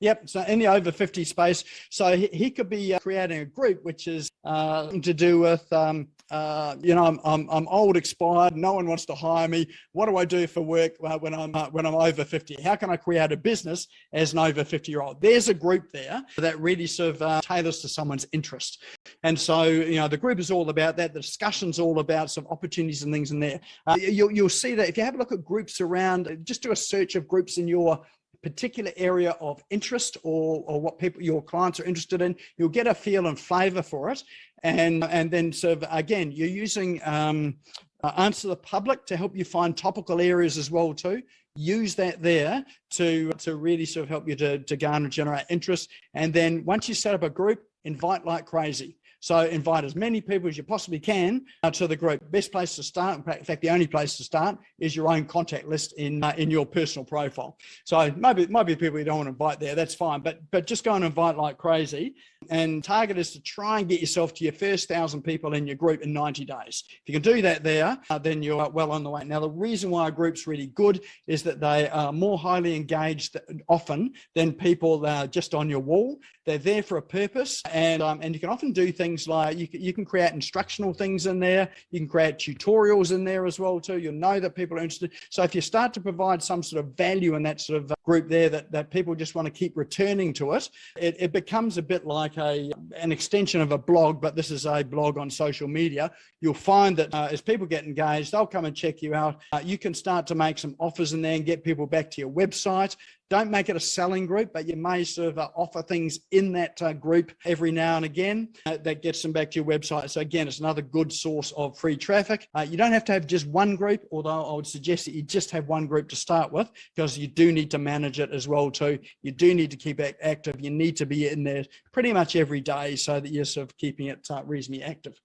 Yep, so in the over 50 space. So he could be creating a group which is to do with, I'm old, expired, no one wants to hire me. What do I do for work when I'm over 50? How can I create a business as an over 50-year-old? There's a group there that really sort of tailors to someone's interest. And so, the group is all about that. The discussion's all about some opportunities and things in there. You'll see that if you have a look at groups around, just do a search of groups in your particular area of interest or what your clients are interested in, you'll get a feel and flavor for it. And then sort of, again, you're using AnswerThePublic to help you find topical areas as well too. Use that there to really sort of help you to garner and generate interest. And then once you set up a group, invite like crazy. So invite as many people as you possibly can to the group. Best place to start, in fact, the only place to start is your own contact list in your personal profile. So it might be people you don't want to invite there, that's fine, but just go and invite like crazy. And target is to try and get yourself to your first 1,000 people in your group in 90 days. If you can do that there, then you're well on the way. Now, the reason why a group's really good is that they are more highly engaged often than people that are just on your wall. They're there for a purpose, and you can often do things like you can create instructional things in there. You can create tutorials in there as well too. You'll know that people are interested. So if you start to provide some sort of value in that sort of group there that people just want to keep returning to it, it becomes a bit like an extension of a blog, but this is a blog on social media. You'll find that as people get engaged, they'll come and check you out. You can start to make some offers in there and get people back to your website. Don't make it a selling group, but you may sort of offer things in that group every now and again that gets them back to your website. So again, it's another good source of free traffic. You don't have to have just one group, although I would suggest that you just have one group to start with, because you do need to manage it as well too. You do need to keep it active. You need to be in there pretty much every day so that you're sort of keeping it reasonably active.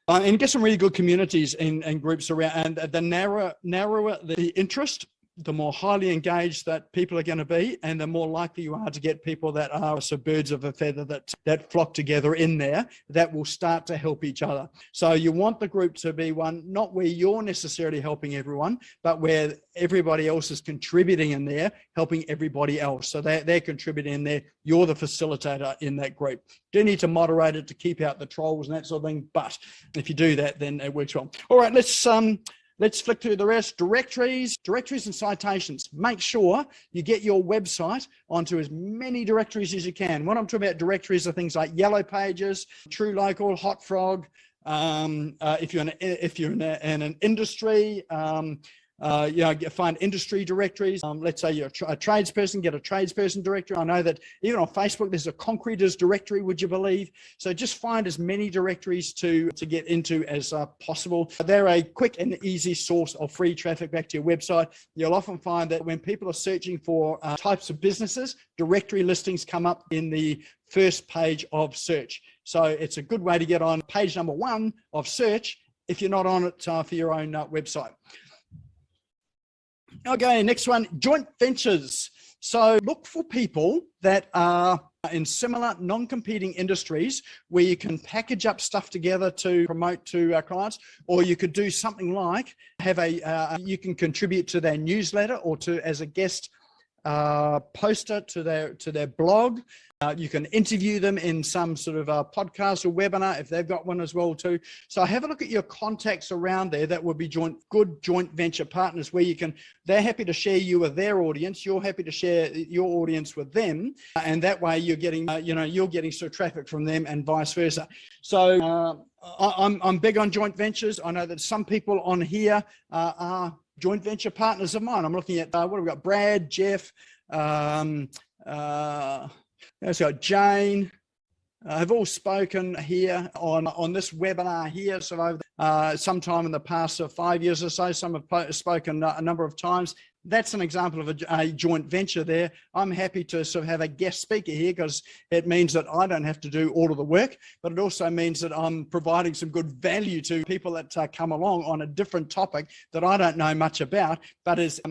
And get some really good communities and groups around. And the narrower the interest, the more highly engaged that people are going to be, and the more likely you are to get people that are so birds of a feather that flock together in there, that will start to help each other. So you want the group to be one, not where you're necessarily helping everyone, but where everybody else is contributing in there, helping everybody else. So they're contributing in there. You're the facilitator in that group. You do need to moderate it to keep out the trolls and that sort of thing, but if you do that, then it works well. All right, let's flick through the rest. Directories and citations. Make sure you get your website onto as many directories as you can. When I'm talking about directories are things like Yellow Pages, True Local, Hot Frog. If you're in an industry, find industry directories. Let's say you're a tradesperson, get a tradesperson directory. I know that even on Facebook, there's a concreters directory, would you believe? So just find as many directories to get into as possible. They're a quick and easy source of free traffic back to your website. You'll often find that when people are searching for types of businesses, directory listings come up in the first page of search. So it's a good way to get on page number 1 of search if you're not on it for your own website. Okay, next one, joint ventures. So look for people that are in similar non-competing industries where you can package up stuff together to promote to our clients, or you could do something like have you can contribute to their newsletter or as a guest poster to their blog. You can interview them in some sort of podcast or webinar if they've got one as well too. So have a look at your contacts around there that would be good joint venture partners where they're happy to share you with their audience, you're happy to share your audience with them, and that way you're getting you're getting sort of traffic from them and vice versa. So I'm big on joint ventures. I know that some people on here are joint venture partners of mine. I'm looking at what have we got? Brad, Jeff, so Jane have all spoken here on this webinar here. So sometime in the past 5 years or so, some have spoken a number of times. That's an example of a joint venture there. I'm happy to sort of have a guest speaker here because it means that I don't have to do all of the work, but it also means that I'm providing some good value to people that come along on a different topic that I don't know much about, but is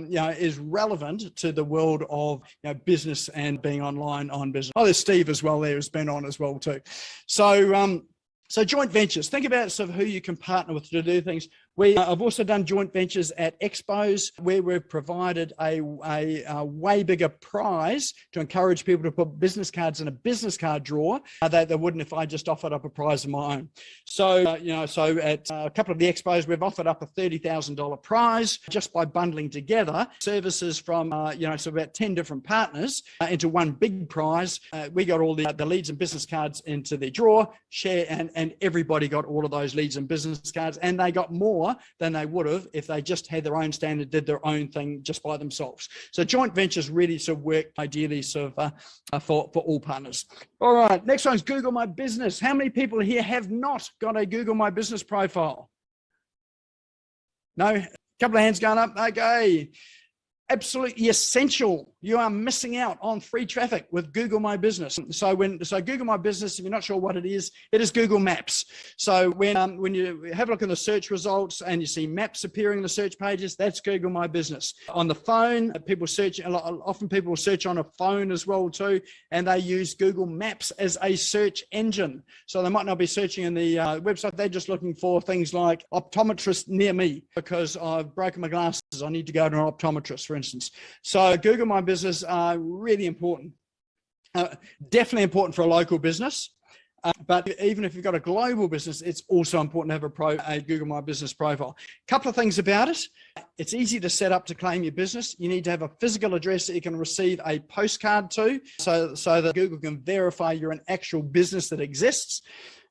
relevant to the world of business and being online on business. Oh, there's Steve as well there who's been on as well too. So joint ventures, think about sort of who you can partner with to do things. I've also done joint ventures at expos where we've provided a way bigger prize to encourage people to put business cards in a business card drawer that they wouldn't if I just offered up a prize of my own. So, so at a couple of the expos, we've offered up a $30,000 prize just by bundling together services from, so about 10 different partners into one big prize. We got all the leads and business cards into their drawer, and everybody got all of those leads and business cards, and they got more than they would have if they just had their own standard, did their own thing just by themselves. So joint ventures really sort of work ideally sort of for all partners. All right, next one's Google My Business. How many people here have not got a Google My Business profile? No? A couple of hands going up. Okay. Absolutely essential. you are missing out on free traffic with Google My Business. So Google My Business, if you're not sure what it is Google Maps. So when you have a look in the search results and you see maps appearing in the search pages, that's Google My Business. On the phone, often people search on a phone as well too, and they use Google Maps as a search engine. So they might not be searching in the website, they're just looking for things like optometrist near me because I've broken my glasses, I need to go to an optometrist, for instance. So Google My Business are really important. Definitely important for a local business. But even if you've got a global business, it's also important to have a Google My Business profile. A couple of things about it. It's easy to set up to claim your business. You need to have a physical address that you can receive a postcard to so that Google can verify you're an actual business that exists.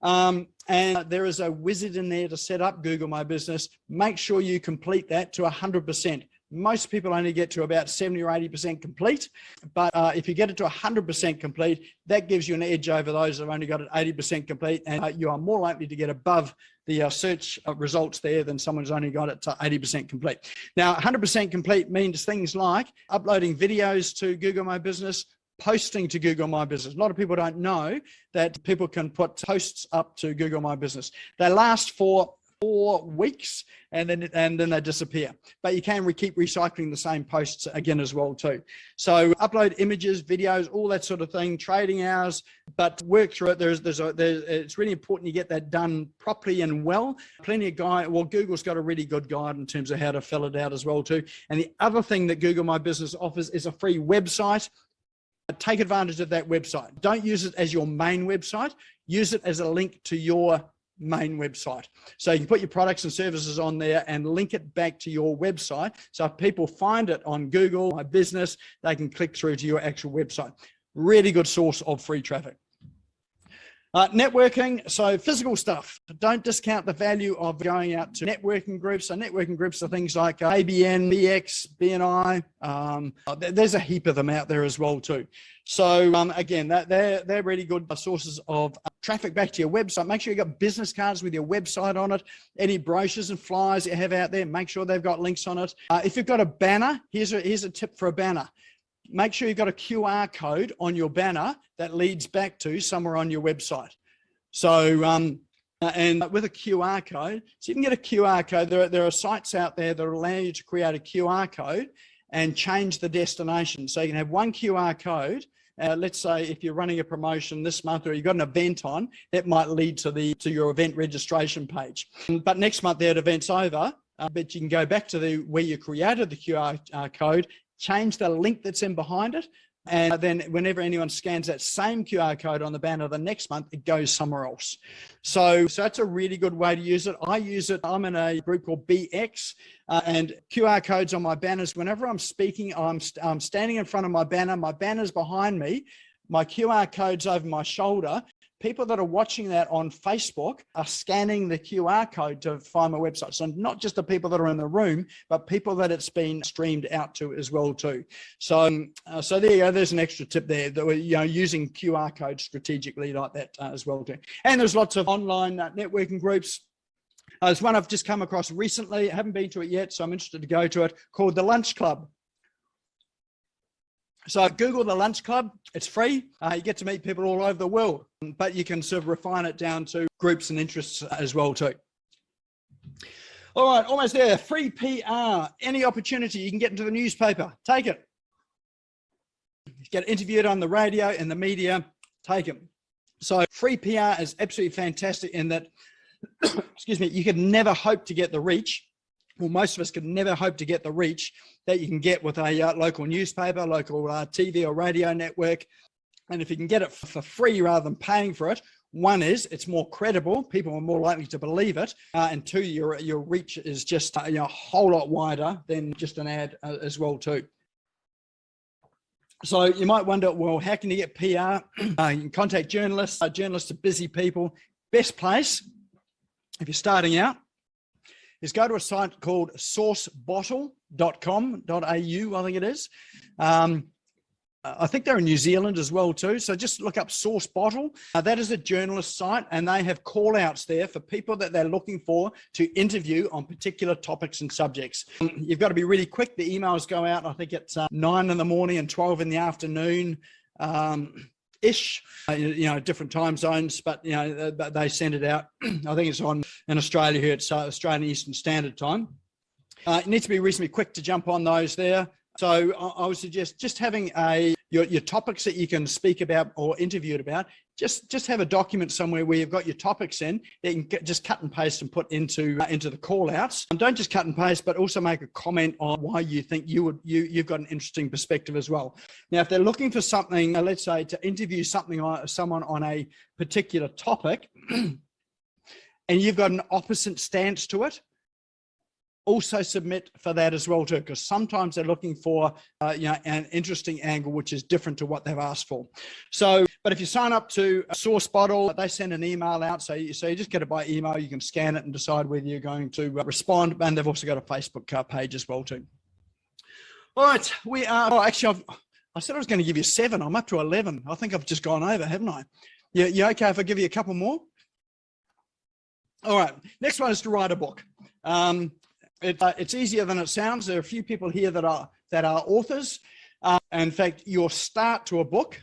And there is a wizard in there to set up Google My Business. Make sure you complete that to 100%. Most people only get to about 70 or 80% complete, but if you get it to 100% complete, that gives you an edge over those that have only got it 80% complete, and you are more likely to get above the search results there than someone who's only got it to 80% complete. Now, 100% complete means things like uploading videos to Google My Business, posting to Google My Business. A lot of people don't know that people can put posts up to Google My Business. They last for 4 weeks and then they disappear, but you can keep recycling the same posts again as well too. So upload images, videos, all that sort of thing, trading hours, but work through it. It's really important you get that done properly and well. Plenty of Google's got a really good guide in terms of how to fill it out as well too. And the other thing that Google My Business offers is a free website. Take advantage of that website. Don't use it as your main website. Use it as a link to your main website. So you can put your products and services on there and link it back to your website. So if people find it on Google My Business, they can click through to your actual website. Really good source of free traffic. Networking, so physical stuff. Don't discount the value of going out to networking groups. So networking groups are things like ABN, BX, BNI. There's a heap of them out there as well too. So again, they're really good sources of traffic back to your website. Make sure you've got business cards with your website on it. Any brochures and flyers you have out there, make sure they've got links on it. If you've got a banner, here's a tip for a banner. Make sure you've got a QR code on your banner that leads back to somewhere on your website. So, and with a QR code, so you can get a QR code. There are sites out there that allow you to create a QR code and change the destination. So you can have one QR code. Let's say if you're running a promotion this month or you've got an event on, that might lead to your event registration page. But next month that event's over, but you can go back to where you created the QR code, change the link that's in behind it, and then whenever anyone scans that same QR code on the banner the next month, it goes somewhere else. So that's a really good way to use it. I use it. I'm in a group called BX, and QR codes on my banners. Whenever I'm speaking, I'm standing in front of my banner's behind me, my QR code's over my shoulder. People that are watching that on Facebook are scanning the QR code to find my website. So not just the people that are in the room, but people that it's been streamed out to as well too. So there you go. There's an extra tip there that we're using QR codes strategically like that as well too. And there's lots of online networking groups. There's one I've just come across recently. I haven't been to it yet, so I'm interested to go to it, called the Lunch Club. So Google the Lunch Club, it's free. You get to meet people all over the world, but you can sort of refine it down to groups and interests as well too. All right, almost there. Free PR. Any opportunity you can get into the newspaper, take it. Get interviewed on the radio and the media, take it. So free PR is absolutely fantastic in that, excuse me, you could never hope to get the reach. Well, most of us could never hope to get the reach that you can get with a local newspaper, local TV or radio network. And if you can get it for free rather than paying for it, one is it's more credible. People are more likely to believe it. And two, your reach is just a whole lot wider than just an ad as well too. So you might wonder, well, how can you get PR? You can contact journalists. Journalists are busy people. Best place, if you're starting out, is go to a site called sourcebottle.com.au, I think it is. I think they're in New Zealand as well too. So just look up Source Bottle. That is a journalist site, and they have call outs there for people that they're looking for to interview on particular topics and subjects. You've got to be really quick. The emails go out, I think it's 9 in the morning and 12 in the afternoon. Ish, different time zones, but they send it out. I think it's on in Australia here. It's Australian Eastern Standard Time. It needs to be reasonably quick to jump on those there. So I would suggest just having your topics that you can speak about or interview about. Just have a document somewhere where you've got your topics in that you can just cut and paste and put into the call outs. And don't just cut and paste, but also make a comment on why you think you've got an interesting perspective as well. Now, if they're looking for something, let's say to interview someone on a particular topic, and you've got an opposite stance to it, also submit for that as well too, because sometimes they're looking for an interesting angle which is different to what they've asked for. So, but if you sign up to Source Bottle, they send an email out, so you just get it by email. You can scan it and decide whether you're going to respond, and they've also got a Facebook page as well too. All right, we are. Oh, actually, I said I was going to give you 7. I'm up to 11. I think I've just gone over, haven't I? You okay if I give you a couple more? All right, next one is to write a book. It's easier than it sounds. There are a few people here that are authors. In fact, your start to a book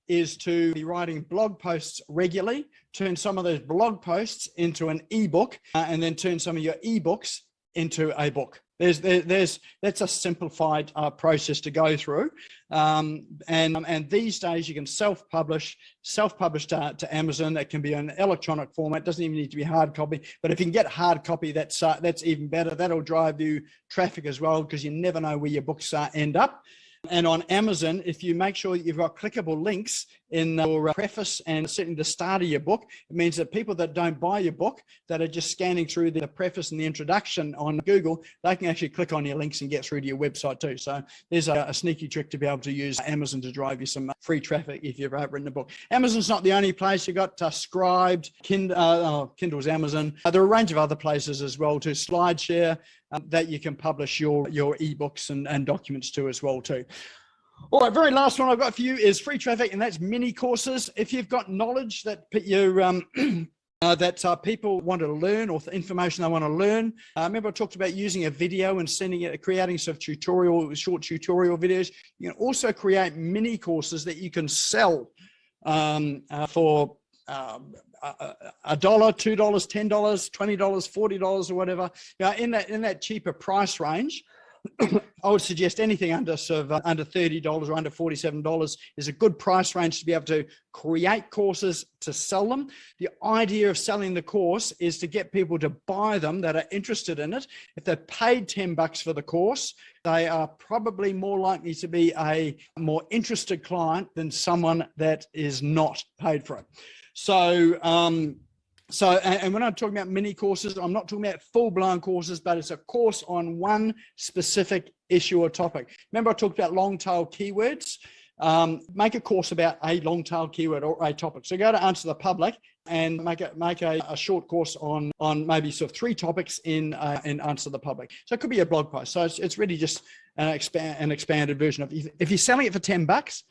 is to be writing blog posts regularly, turn some of those blog posts into an ebook, and then turn some of your ebooks into a book. That's a simplified process to go through. And these days you can self-publish to Amazon. That can be an electronic format. It doesn't even need to be hard copy, but if you can get hard copy, that's even better. That'll drive you traffic as well, because you never know where your books end up. And on Amazon, if you make sure you've got clickable links in your preface and certainly the start of your book, it means that people that don't buy your book, that are just scanning through the preface and the introduction on Google, they can actually click on your links and get through to your website too. So there's a sneaky trick to be able to use Amazon to drive you some free traffic if you've written a book. Amazon's not the only place. You've got Scribed, Kindle's Amazon. There are a range of other places as well too. SlideShare, that you can publish your ebooks and documents to as well too. All right, very last one I've got for you is free traffic, and that's mini courses. If you've got knowledge that people want to learn, or information they want to learn. Remember I talked about using a video and creating sort of short tutorial videos. You can also create mini courses that you can sell for $1, $2, $10, $20, $40 or whatever. In that cheaper price range, I would suggest anything under $30 or under $47 is a good price range to be able to create courses to sell them. The idea of selling the course is to get people to buy them that are interested in it. If they're paid $10 for the course, they are probably more likely to be a more interested client than someone that is not paid for it. So, and when I'm talking about mini courses, I'm not talking about full-blown courses, but it's a course on one specific issue or topic. Remember I talked about long-tail keywords? Make a course about a long-tail keyword or a topic. So go to AnswerThePublic and make a short course on maybe sort of 3 topics in AnswerThePublic. So it could be a blog post. So it's really just an expanded version of it. If you're selling it for $10,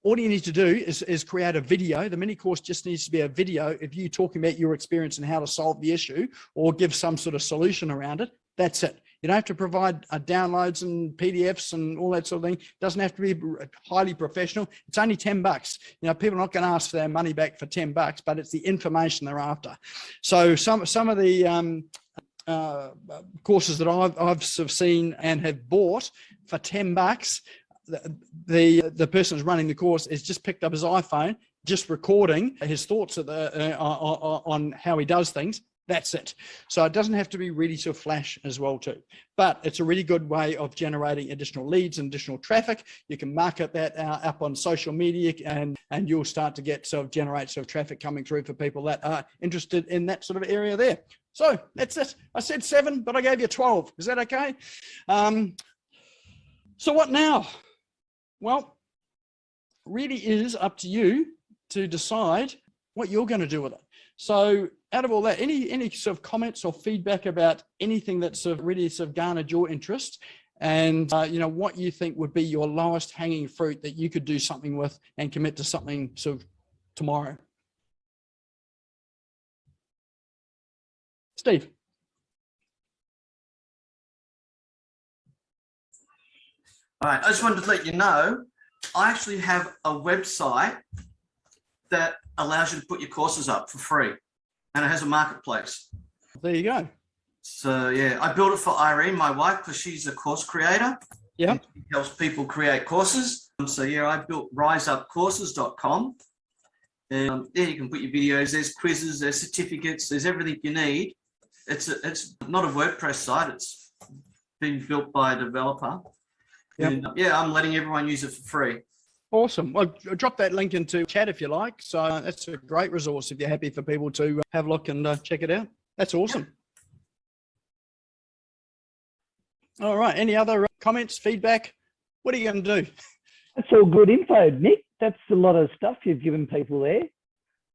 all you need to do is create a video. The mini course just needs to be a video of you talking about your experience and how to solve the issue or give some sort of solution around it. That's it. You don't have to provide downloads and PDFs and all that sort of thing. It doesn't have to be highly professional. It's only $10. People are not going to ask for their money back for $10, but it's the information they're after. So some of the courses that I've sort of seen and have bought for $10, the person who's running the course has just picked up his iPhone, just recording his thoughts on how he does things. That's it. So it doesn't have to be really sort of flash as well too, but it's a really good way of generating additional leads and additional traffic. You can market that up on social media, and you'll start to get generate traffic coming through for people that are interested in that sort of area there. So that's it. I said 7, but I gave you 12. Is that okay? So what now? Well, really is up to you to decide what you're going to do with it. So out of all that, any sort of comments or feedback about anything that's really garnered your interest, and what you think would be your lowest hanging fruit that you could do something with and commit to something sort of tomorrow. Steve. All right, I just wanted to let you know, I actually have a website that allows you to put your courses up for free, and it has a marketplace. There you go. So yeah, I built it for Irene, my wife, because she's a course creator. Yeah. She helps people create courses. So yeah, I built riseupcourses.com. And there you can put your videos, there's quizzes, there's certificates, there's everything you need. It's not a WordPress site, it's been built by a developer. Yep. And yeah, I'm letting everyone use it for free. Awesome. Well, drop that link into chat if you like. So that's a great resource if you're happy for people to have a look and check it out. That's awesome. All right. Any other comments, feedback? What are you going to do? That's all good info, Nick. That's a lot of stuff you've given people there.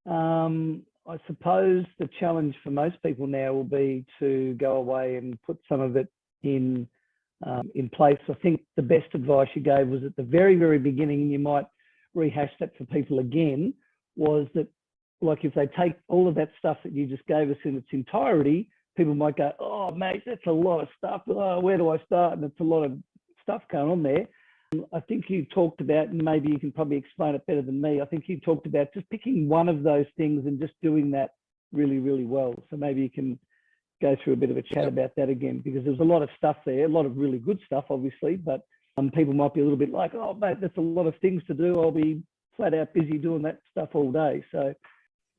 I suppose the challenge for most people now will be to go away and put some of it in place. I think the best advice you gave was at the very, very beginning, and you might rehash that for people again, was that, like, if they take all of that stuff that you just gave us in its entirety, people might go, oh, mate, that's a lot of stuff. Oh, where do I start? And it's a lot of stuff going on there. I think you talked about, and maybe you can probably explain it better than me, I think you talked about just picking one of those things and just doing that really, really well. So maybe you can go through a bit of a chat about that again, because there's a lot of stuff there, a lot of really good stuff, obviously, but people might be a little bit like, oh, mate, that's a lot of things to do. I'll be flat out busy doing that stuff all day. So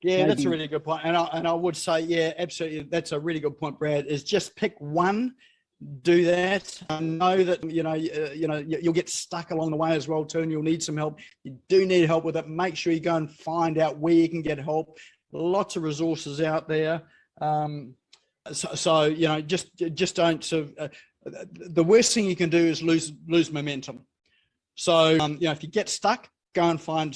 yeah, maybe. That's a really good point. And I would say, yeah, absolutely. That's a really good point, Brad, is just pick one, do that. I know that, you'll get stuck along the way as well too, and you'll need some help. You do need help with it. Make sure you go and find out where you can get help. Lots of resources out there. So just don't sort of, the worst thing you can do is lose momentum. So, if you get stuck, go and find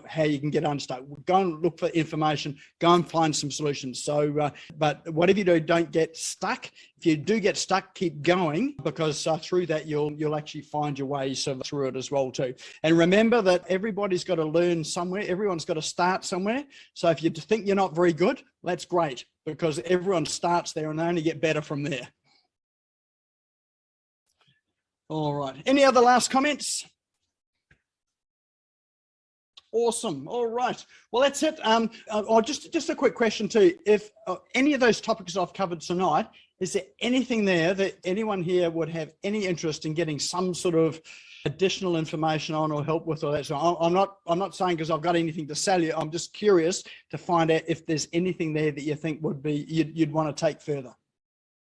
how you can get unstuck. Go and look for information, go and find some solutions. So, but whatever you do, don't get stuck. If you do get stuck, keep going, because through that, you'll actually find your way through it as well too. And remember that everybody's got to learn somewhere. Everyone's got to start somewhere. So if you think you're not very good, that's great, because everyone starts there and they only get better from there. All right. Any other last comments? Awesome. All right. Well, that's it. Just a quick question too. If any of those topics I've covered tonight, is there anything there that anyone here would have any interest in getting some sort of additional information on or help with, or that? So I'm not saying because I've got anything to sell you. I'm just curious to find out if there's anything there that you think would be you'd want to take further.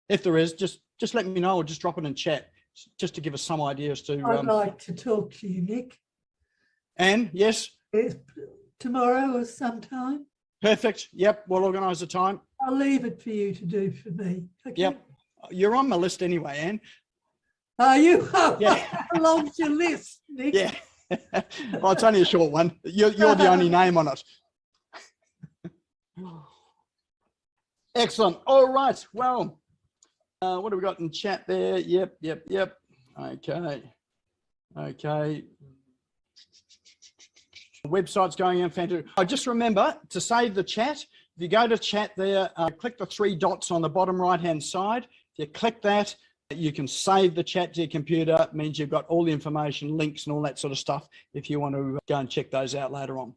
If there is, just let me know, or just drop it in chat, just to give us some ideas to. I'd like to talk to you, Nick. Anne, yes. Tomorrow or sometime. Perfect. Yep. We'll organise a time. I'll leave it for you to do for me. Okay? Yep. You're on my list anyway, Anne. Are you? Yeah. How long's your list, Nick? Yeah. Well, it's only a short one. You're the only name on it. Excellent. All right. Well, what have we got in chat there? Yep. Okay. Website's going in fantastic. Just remember to save the chat. If you go to chat there, click the three dots on the bottom right-hand side. If you click that, you can save the chat to your computer. It means you've got all the information, links and all that sort of stuff if you want to go and check those out later on.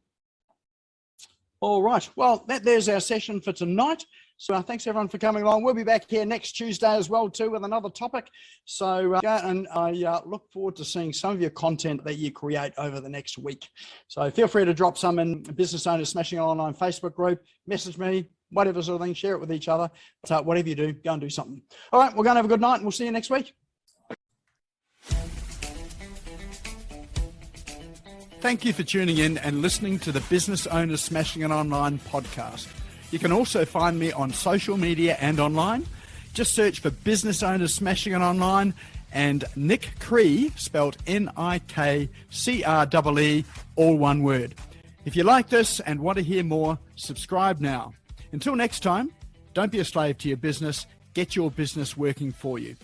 All right. Well, there's our session for tonight. So thanks everyone for coming along. We'll be back here next Tuesday as well too with another topic. So and I look forward to seeing some of your content that you create over the next week. So feel free to drop some in Business Owners Smashing It Online Facebook group, message me, whatever sort of thing, share it with each other. So whatever you do, go and do something. All right, we're going to have a good night and we'll see you next week. Thank you for tuning in and listening to the Business Owners Smashing It Online podcast. You can also find me on social media and online. Just search for Business Owners Smashing It Online and Nik Cree, spelled Nikree, all one word. If you like this and want to hear more, subscribe now. Until next time, don't be a slave to your business. Get your business working for you.